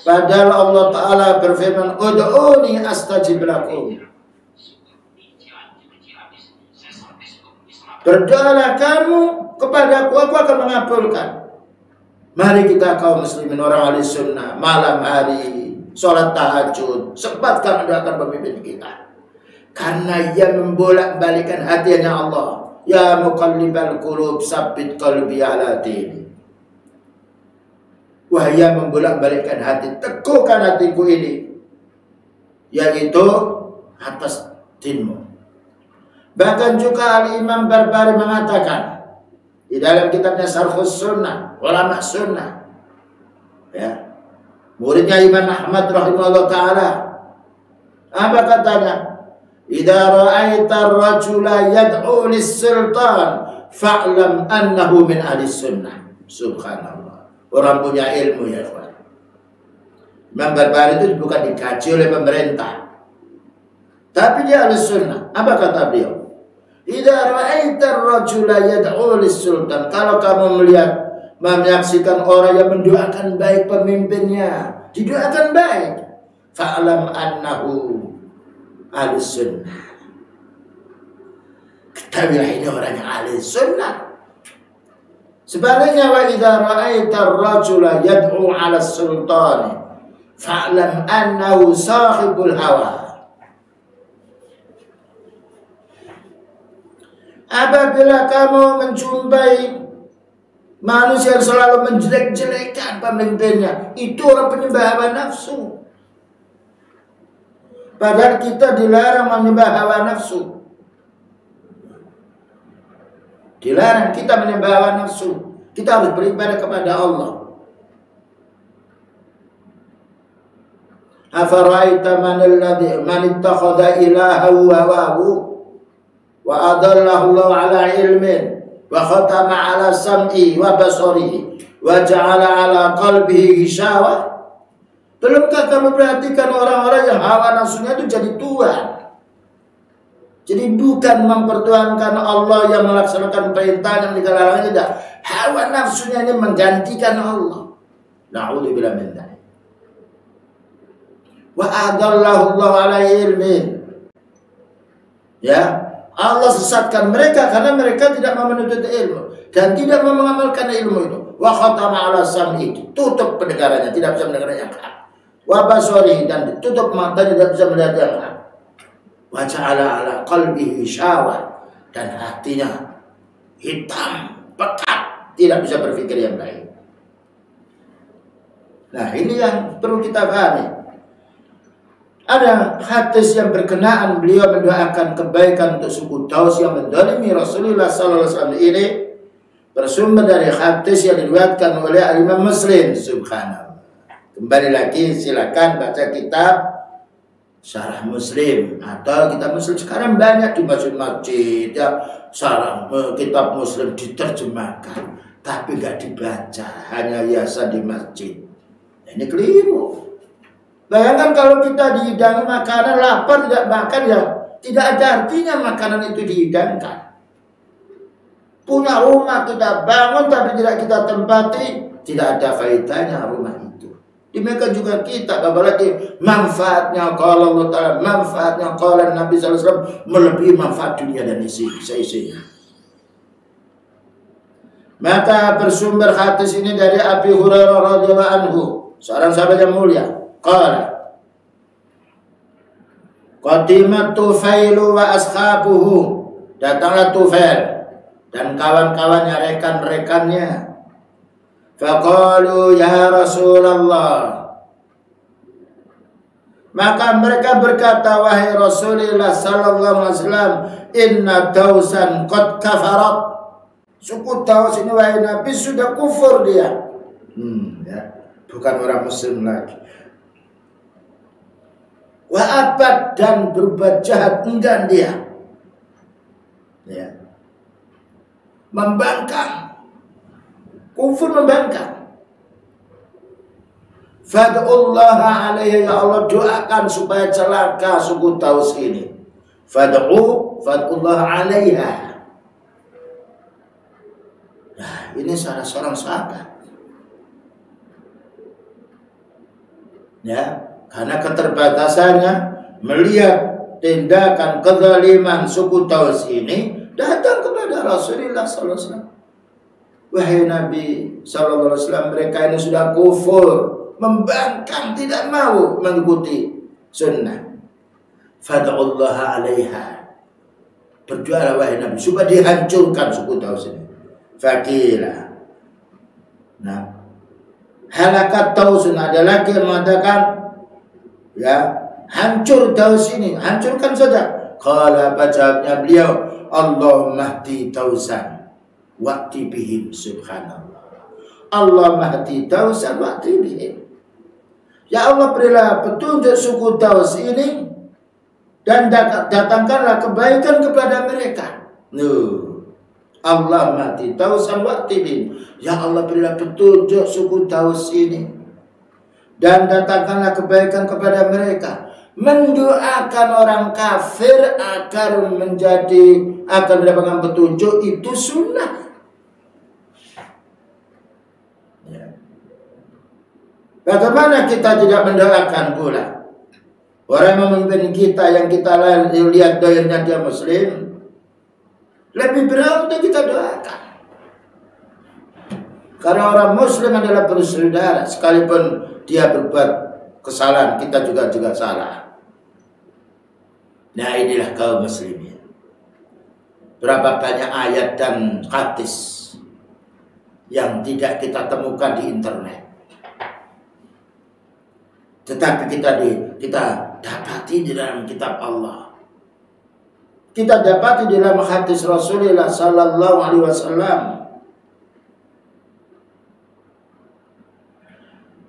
Padahal Allah Ta'ala berfirman, ud'uni astajib lakum. Berdoalah kamu kepadaku, aku akan mengabulkan. Mari kita kaum muslimin orang ahli sunnah malam hari sholat tahajud sempatkan mendoakan pemimpin kita, karena ia membolak-balikan hatinya Allah. Ya muqallibal qulub sabbit qalbi ala din. Wahai membolak-balikkan hati, teguhkan hatiku ini, yaitu atas dinmu. Bahkan juga Al-Imam Barbari mengatakan di dalam kitabnya Syarhus Sunnah, ulama sunnah, ya, muridnya Imam Ahmad rahimahullah ta'ala, apa katanya? Idza ra'aita ar-rajula yad'u lis-sultan fa'lam annahu min ahli sunnah. Subhanallah. Orang punya ilmu ya, kawan. Imam Barbari itu bukan dikaji oleh pemerintah, tapi dia ahli sunnah. Apa kata beliau? Idza ra'aita ar-rajula yad'u lis-sultan, kalau kamu melihat, menyaksikan orang yang mendoakan baik pemimpinnya, didoakan baik, fa'lam annahu ahli sunnah. Ketahuilah ini orang yang ahli sunnah. Sebaliknya, wa idza ra'aita ar-rajula yad'u 'ala as-sultani fa'lam annahu sahibul hawa. Apabila kamu menjumpai manusia yang selalu menjelek-jelekkan pemimpinnya, itu orang penyembah hawa nafsu. Padahal kita dilarang menyembah hawa nafsu. Dilarang kita menyembah hawa nafsu. Kita harus beribadah kepada Allah. Afara'aita man ittakhadha ilahahu hawahu wa adallahu Allah ala ilmin wa khatama ala sam'i wa basarihi wa ja'ala ala qalbihi gishawa. Belumkah kamu perhatikan orang-orang yang hawa nafsunya itu jadi Tuhan? Jadi bukan mempertuhankan Allah yang melaksanakan perintah yang dilarang, tidak. Hawa nafsunya ini menggantikan Allah. Na'udzubillah min dzalik. Wa adallahu Allah ala ilmin. Ya, Allah sesatkan mereka karena mereka tidak mau menuntut ilmu dan tidak mau mengamalkan ilmu itu. Wa khatama ala sam'i, tutup pendengarannya, tidak bisa mendengar yang hak. Wa basari, dan ditutup matanya, tidak bisa melihat yang hak. Wa ja'ala ala qalbihi syawah, dan hatinya hitam, pekat, tidak bisa berpikir yang baik. Nah, ini yang perlu kita pahami. Ada hadis yang berkenaan beliau mendoakan kebaikan untuk suku Daus yang menzalimi Rasulullah SAW ini bersumber dari hadis yang diriwayatkan oleh Imam Muslim. Subhanallah. Kembali lagi silakan baca kitab Syarah Muslim atau kitab Muslim sekarang banyak di masjid-masjid ya, syarah kitab Muslim diterjemahkan tapi nggak dibaca, hanya hiasan di masjid. Ini keliru. Bayangkan kalau kita dihidangi makanan, lapar tidak makan, ya tidak ada artinya makanan itu dihidangkan. Punya rumah kita bangun tapi tidak kita tempati, tidak ada faedahnya rumah itu. Demikian juga kita, apalagi manfaatnya kalau Allah Ta'ala, manfaatnya kalau Nabi SAW melebihi manfaat dunia dan isinya. Maka bersumber hadis ini dari Abi Hurairah radhiyallahu anhu, seorang sahabat yang mulia. Qala qadimat Tufailu wa ashabuhu, datanglah Tufail dan kawan-kawannya, rekan-rekannya. Faqalu ya Rasulullah, maka mereka berkata, wahai Rasulullah sallallahu alaihi wasallam, inna Dausan qad kafarat, suku Daus ini wahai Nabi sudah kufur dia. Ya, bukan orang Muslim lagi. Wa abad, dan berbuat jahat enggan dia. Ya. Membangkang. Kufur membangkang. Fad'ullaha alaihi, ya Allah doakan supaya celaka suku Daus ini. Fad'ullaha alaiha. Nah, ini salah seorang sahabat. Ya, karena keterbatasannya melihat tindakan kezaliman suku Daus ini, datang kepada Rasulullah SAW. Wahai Nabi SAW, mereka ini sudah kufur, membangkang, tidak mau mengikuti sunnah. Fad'ullaha alaiha, berdoalah wahai Nabi supaya dihancurkan suku Daus ini. Fakila, nah, halakat Dausun, ada lagi yang mengatakan, ya, hancur Daus ini, hancurkan saja. Qala, jawabnya beliau, Allahumma hdi Dausan wa'ti bihim. Subhanallah. Allahumma hdi Dausan wa'ti bihim. Ya Allah, berilah petunjuk suku Daus ini dan datangkanlah kebaikan kepada mereka. Allahumma hdi Dausan wa'ti bihim. Ya Allah, berilah petunjuk suku Daus ini dan datangkanlah kebaikan kepada mereka. Mendoakan orang kafir agar mendapatkan petunjuk itu sunnah. Ya. Bagaimana kita tidak mendoakan pula? Orang yang memimpin kita, yang kita lihat doyernya dia muslim, lebih berat untuk kita doakan. Karena orang muslim adalah bersaudara, sekalipun dia berbuat kesalahan, kita juga salah. Nah, inilah kaum muslimin. Berapa banyak ayat dan hadis yang tidak kita temukan di internet, tetapi kita dapati di dalam kitab Allah. Kita dapati di dalam hadis Rasulullah sallallahu alaihi wasallam.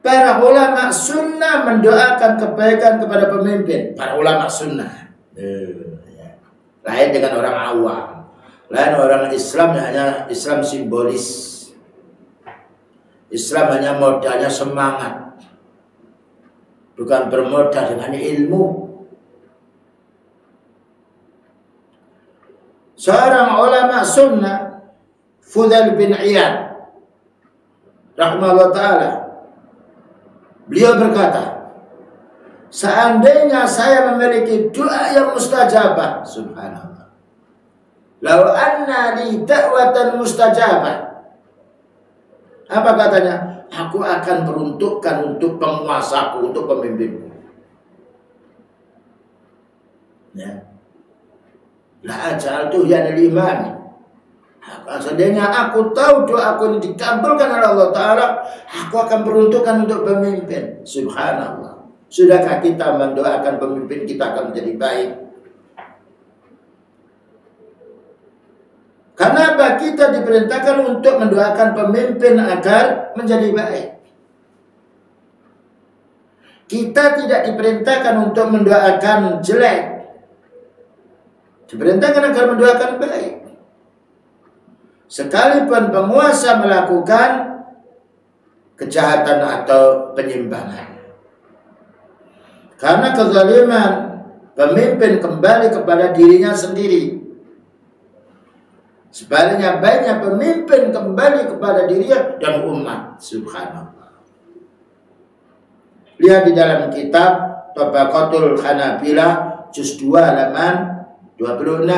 Para ulama sunnah mendoakan kebaikan kepada pemimpin. Para ulama sunnah. Lain dengan orang awam. Lain orang Islam yang hanya Islam simbolis. Islam hanya modalnya semangat. Bukan bermodal dengan ilmu. Seorang ulama sunnah, Fudail bin Iyad rahimahullah ta'ala, beliau berkata, seandainya saya memiliki doa yang mustajabah, subhanallah, lau anna li da'watan mustajabah, apa katanya? Aku akan peruntukkan untuk penguasaku, untuk pemimpinku. Ya. La ajaltu ya imani. Seandainya aku tahu doa aku ini dikabulkan oleh Allah Ta'ala, aku akan peruntukkan untuk pemimpin. Subhanallah. Sudahkah kita mendoakan pemimpin kita akan menjadi baik? Kenapa kita diperintahkan untuk mendoakan pemimpin agar menjadi baik? Kita tidak diperintahkan untuk mendoakan jelek. Diperintahkan agar mendoakan baik. Sekalipun penguasa melakukan kejahatan atau penyimpangan. Karena kezaliman pemimpin kembali kepada dirinya sendiri. Sebaliknya baiknya pemimpin kembali kepada dirinya dan umat. Subhanallah. Lihat di dalam kitab Tabaqatul Hanabilah juz 2 halaman 26.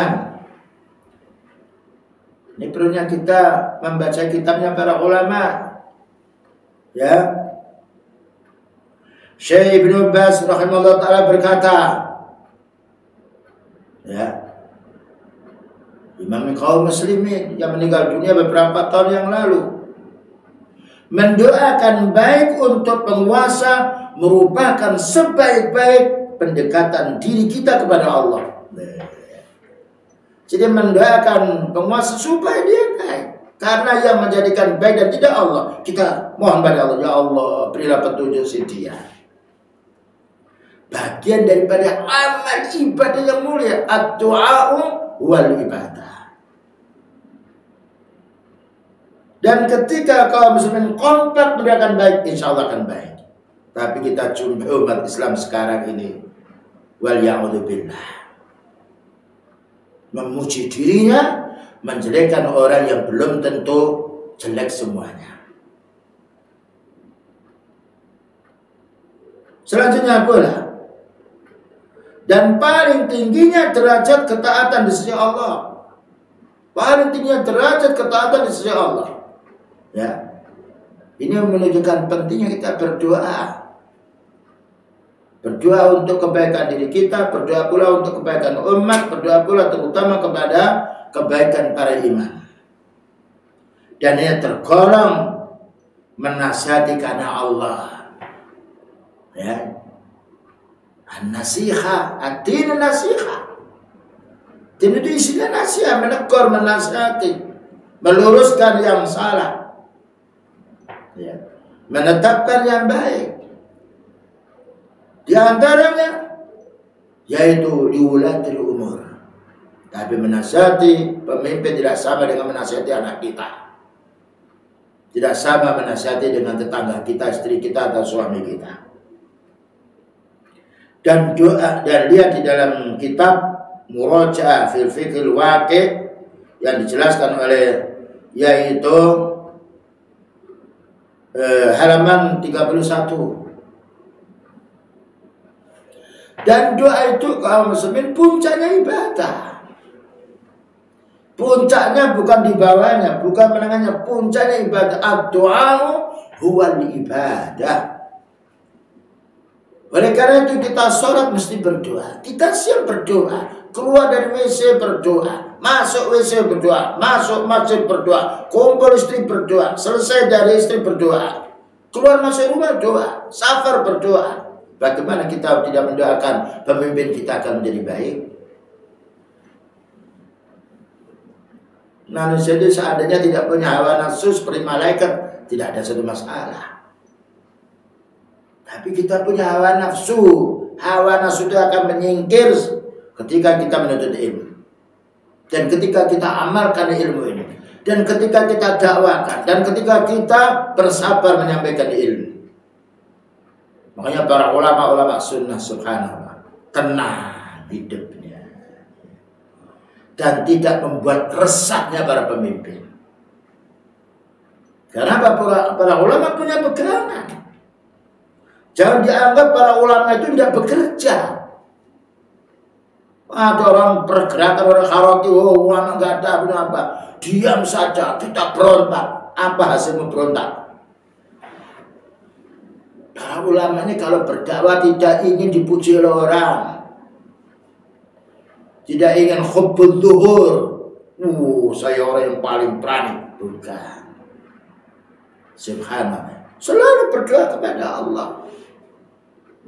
Ini perlunya kita membaca kitabnya para ulama. Ya. Syekh Ibnu Baz rahimahullah ta'ala berkata, ya, imam kaum muslimin yang meninggal dunia beberapa tahun yang lalu, mendoakan baik untuk penguasa merupakan sebaik-baik pendekatan diri kita kepada Allah. Jadi mendoakan penguasa supaya dia baik, karena yang menjadikan baik dan tidak Allah. Kita mohon pada Allah, ya Allah berilah petunjuk si dia. Bagian daripada amal ibadah yang mulia, ad-du'a'u wal ibadah. Dan ketika kaum muslimin kompak mendoakan baik, insya Allah akan baik. Tapi kita jumpa umat Islam sekarang ini, wal ya'udzubillah, memuji dirinya, menjelekkan orang yang belum tentu jelek semuanya. Selanjutnya pula, dan paling tingginya derajat ketaatan di sisi Allah. Paling tingginya derajat ketaatan di sisi Allah. Ya. Ini menunjukkan pentingnya kita berdoa. Berdoa untuk kebaikan diri kita, berdoa pula untuk kebaikan umat, berdoa pula terutama kepada kebaikan para imam. Dan ini tergolong menasihati karena Allah. Ya. An-nasiha, ad-din nasiha. Din itu isinya nasihat, menegur, menasihati, meluruskan yang salah. Ya. Menetapkan yang baik. Di antaranya yaitu diulatil umur. Tapi menasihati pemimpin tidak sama dengan menasihati anak kita. Tidak sama menasihati dengan tetangga kita, istri kita atau suami kita. Dan doa, dan lihat di dalam kitab Murajaah fil Fiqhil Waqi' yang dijelaskan oleh yaitu halaman 31. Dan doa itu kaum muslimin puncaknya ibadah. Puncaknya bukan di bawahnya, bukan menengahnya, puncaknya ibadah. Ad-du'a huwal ibadah. Oleh karena itu kita sholat mesti berdoa. Kita siap berdoa. Keluar dari WC berdoa. Masuk WC berdoa. Masuk masjid berdoa. Kumpul istri berdoa. Selesai dari istri berdoa. Keluar masuk rumah doa. Safar berdoa. Bagaimana kita tidak mendoakan pemimpin kita akan menjadi baik? Manusia itu seandainya tidak punya hawa nafsu seperti malaikat, tidak ada satu masalah. Tapi kita punya hawa nafsu. Hawa nafsu itu akan menyingkir ketika kita menuntut ilmu. Dan ketika kita amalkan ilmu ini. Dan ketika kita dakwakan. Dan ketika kita bersabar menyampaikan ilmu. Makanya para ulama-ulama sunnah subhanallah tenang hidupnya. Dan tidak membuat resahnya para pemimpin. Karena para ulama punya pegangan. Jangan dianggap para ulama itu tidak bekerja. Ada orang pergerakan, orang kharati, ulama nggak ada apa. Diam saja, kita berontak. Apa hasil memberontak? Para ulama ini kalau berdakwah tidak ingin dipuji oleh orang. Tidak ingin hubbud zuhur. Saya orang yang paling berani. Bukan. Subhanallah. Selalu berdoa kepada Allah.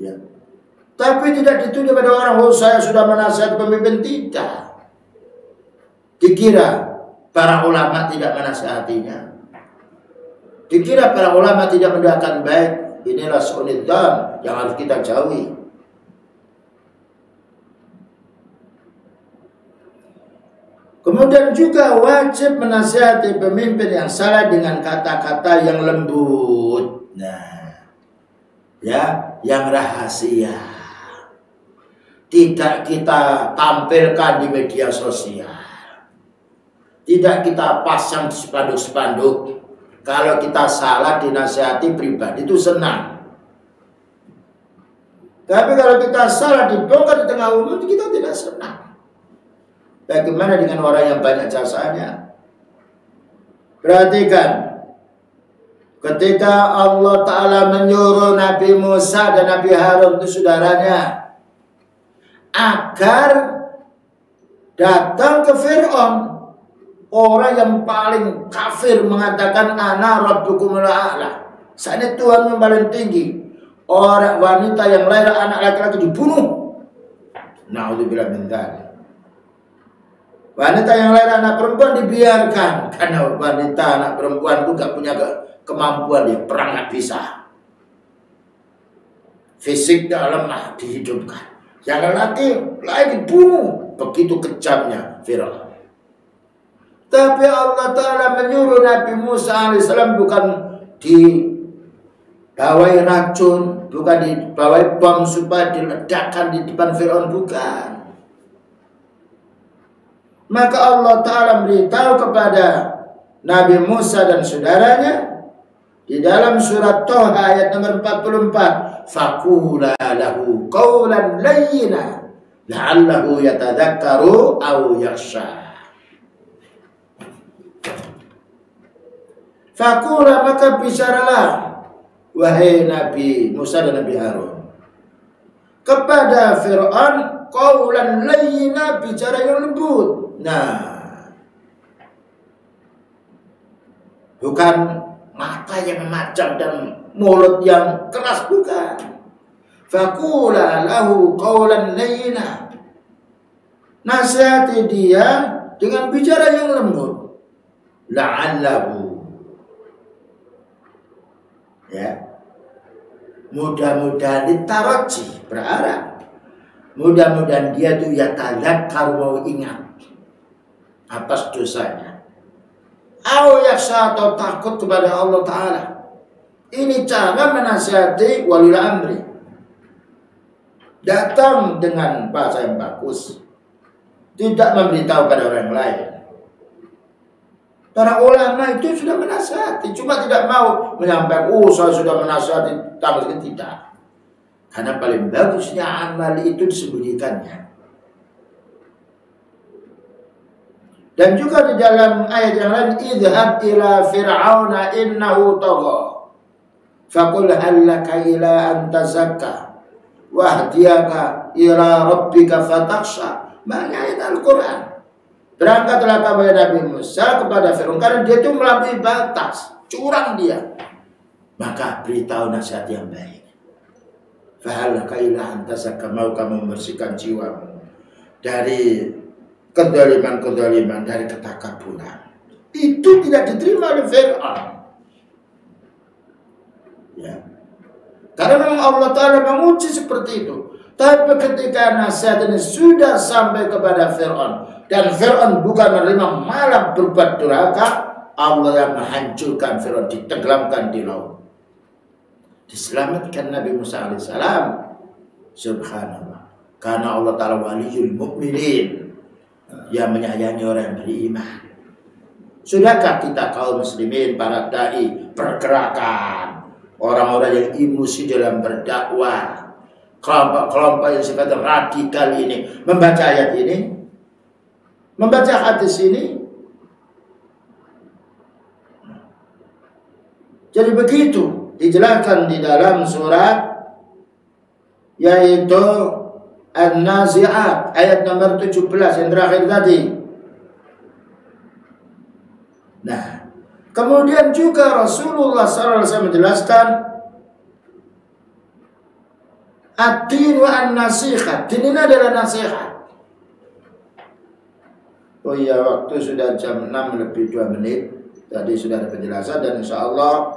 Ya. Tapi tidak dituduh pada orang, saya sudah menasihati pemimpin. Tidak. Dikira para ulama tidak menasihatinya. Dikira para ulama tidak mendoakan baik. Inilah sunnah yang harus kita jauhi. Kemudian juga wajib menasihati pemimpin yang salah dengan kata-kata yang lembut. Nah, ya, yang rahasia. Tidak kita tampilkan di media sosial. Tidak kita pasang di spanduk-spanduk. Kalau kita salah dinasihati pribadi itu senang. Tapi kalau kita salah dibongkar di tengah umum kita tidak senang. Bagaimana dengan orang yang banyak jasanya? Perhatikan. Ketika Allah Ta'ala menyuruh Nabi Musa dan Nabi Harun itu saudaranya agar datang ke Fir'aun, orang yang paling kafir, mengatakan ana rabbukumul a'la, saya Tuhan yang paling tinggi. Orang wanita yang lahir anak laki-laki dibunuh. Na'udzubillah min dzalik. Wanita yang lahir anak perempuan dibiarkan karena wanita anak perempuan itu gak punya kemampuan, dia perang gak bisa. Fisiknya lemah, dihidupkan. Yang lelaki lain dibunuh. Begitu kejamnya Firaun. Tapi Allah Ta'ala menyuruh Nabi Musa AS bukan dibawai racun, bukan dibawai bom supaya diledakkan di depan Firaun, bukan. Maka Allah Ta'ala beritahu kepada Nabi Musa dan saudaranya di dalam surat Toha ayat nomor 44, faqula lahu qawlan layyina la'allahu yatadzakkaru aw yakhsha. Faqula, maka bicaralah wahai Nabi Musa dan Nabi Harun kepada Fir'aun qawlan layyina, bicara yang lembut. Nah, bukan mata yang memacam dan mulut yang keras, bukan. Faqula lahu qawlan layyina, nasihati dia dengan bicara yang lembut. La'allahu, ya, mudah-mudahan ditaraji, berharap mudah-mudahan dia tuh yatadzakkaru, mau ingat atas dosanya. Aw yakhsha, atau takut kepada Allah Ta'ala. Ini cara menasihati waliul amri. Datang dengan bahasa yang bagus, tidak memberitahu pada orang lain. Para ulama itu sudah menasihati, cuma tidak mau menyampaikan, saya sudah menasihati, tidak. Karena paling bagusnya amal itu disembunyikannya. Dan juga di dalam ayat yang lain, idhab ila fir'auna innahu tagha faqul hal laka ila an tazakka wahdiyaka ila rabbika fatakhsha. Maknanya ayat Al-Quran. Berangkatlah kepada Nabi Musa kepada Fir'aun karena dia itu melampaui batas, curang dia. Maka beritahu nasihat yang baik. Fahal laka ila an tazakka, mau kamu membersihkan jiwamu dari kedoliman-kedoliman, dari ketakaburan. Itu tidak diterima oleh Fir'aun. Ya. Karena memang Allah Ta'ala menguji seperti itu. Tapi ketika nasihat ini sudah sampai kepada Fir'aun, dan Fir'aun bukan menerima, malah berbuat durhaka, Allah yang menghancurkan Fir'aun, ditenggelamkan di laut. Diselamatkan Nabi Musa alaihissalam. Subhanallah. Karena Allah Ta'ala waliyul mu'minin, yang menyayangi orang yang beriman. Sudahkah kita kaum muslimin, para dai, pergerakan, orang-orang yang emosi dalam berdakwah, kelompok-kelompok yang sifatnya radikal ini, membaca ayat ini, membaca hadis ini? Jadi begitu dijelaskan di dalam surat, yaitu An-Nazi'at ayat nomor 17 yang terakhir tadi. Nah, kemudian juga Rasulullah SAW menjelaskan ad-din wa an-nasihat. Din ini adalah nasihat. Oh iya, waktu sudah jam 6 lebih 2 menit. Tadi sudah ada penjelasan, dan insya Allah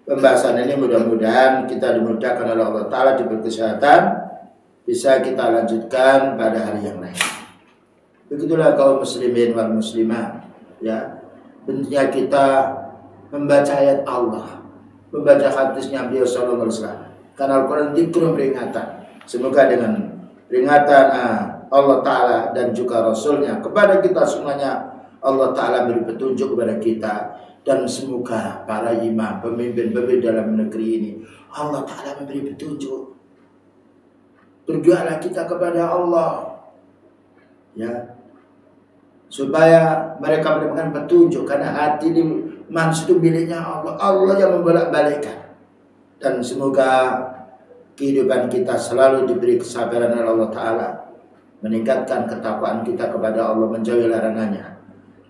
pembahasan ini mudah-mudahan kita dimudahkan oleh Allah Ta'ala, diberi kesehatan, bisa kita lanjutkan pada hari yang lain. Begitulah kaum muslimin wal muslimah, ya. Pentingnya kita membaca ayat Allah, membaca hadisnya beliau sallallahu alaihi wasallam. Karena Al-Quran dikru peringatan. Semoga dengan peringatan Allah Ta'ala dan juga Rasulnya kepada kita semuanya, Allah Ta'ala beri petunjuk kepada kita. Dan semoga para imam, pemimpin-pemimpin dalam negeri ini, Allah Ta'ala memberi petunjuk. Berdoalah kita kepada Allah, ya, supaya mereka mendapatkan petunjuk, karena hati ini manusia itu miliknya Allah. Allah yang membolak-balikkan. Dan semoga kehidupan kita selalu diberi kesabaran oleh Allah Ta'ala, meningkatkan ketakwaan kita kepada Allah, menjauhi larangannya.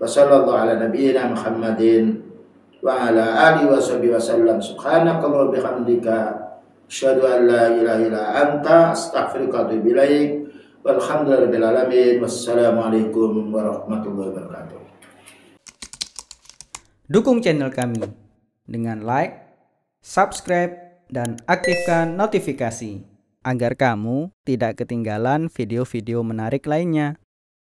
Wassallallahu ala nabiyyina Muhammadin wa ala alihi washabihi wasallam. Subhanakallahumma bihamdika asyhadu an la ilaha illa anta astaghfiruka wa atubu ilaik. Walhamdulillahirabbil alamin. Wassalamualaikum warahmatullahi wabarakatuh. Dukung channel kami dengan like, subscribe, dan aktifkan notifikasi agar kamu tidak ketinggalan video-video menarik lainnya.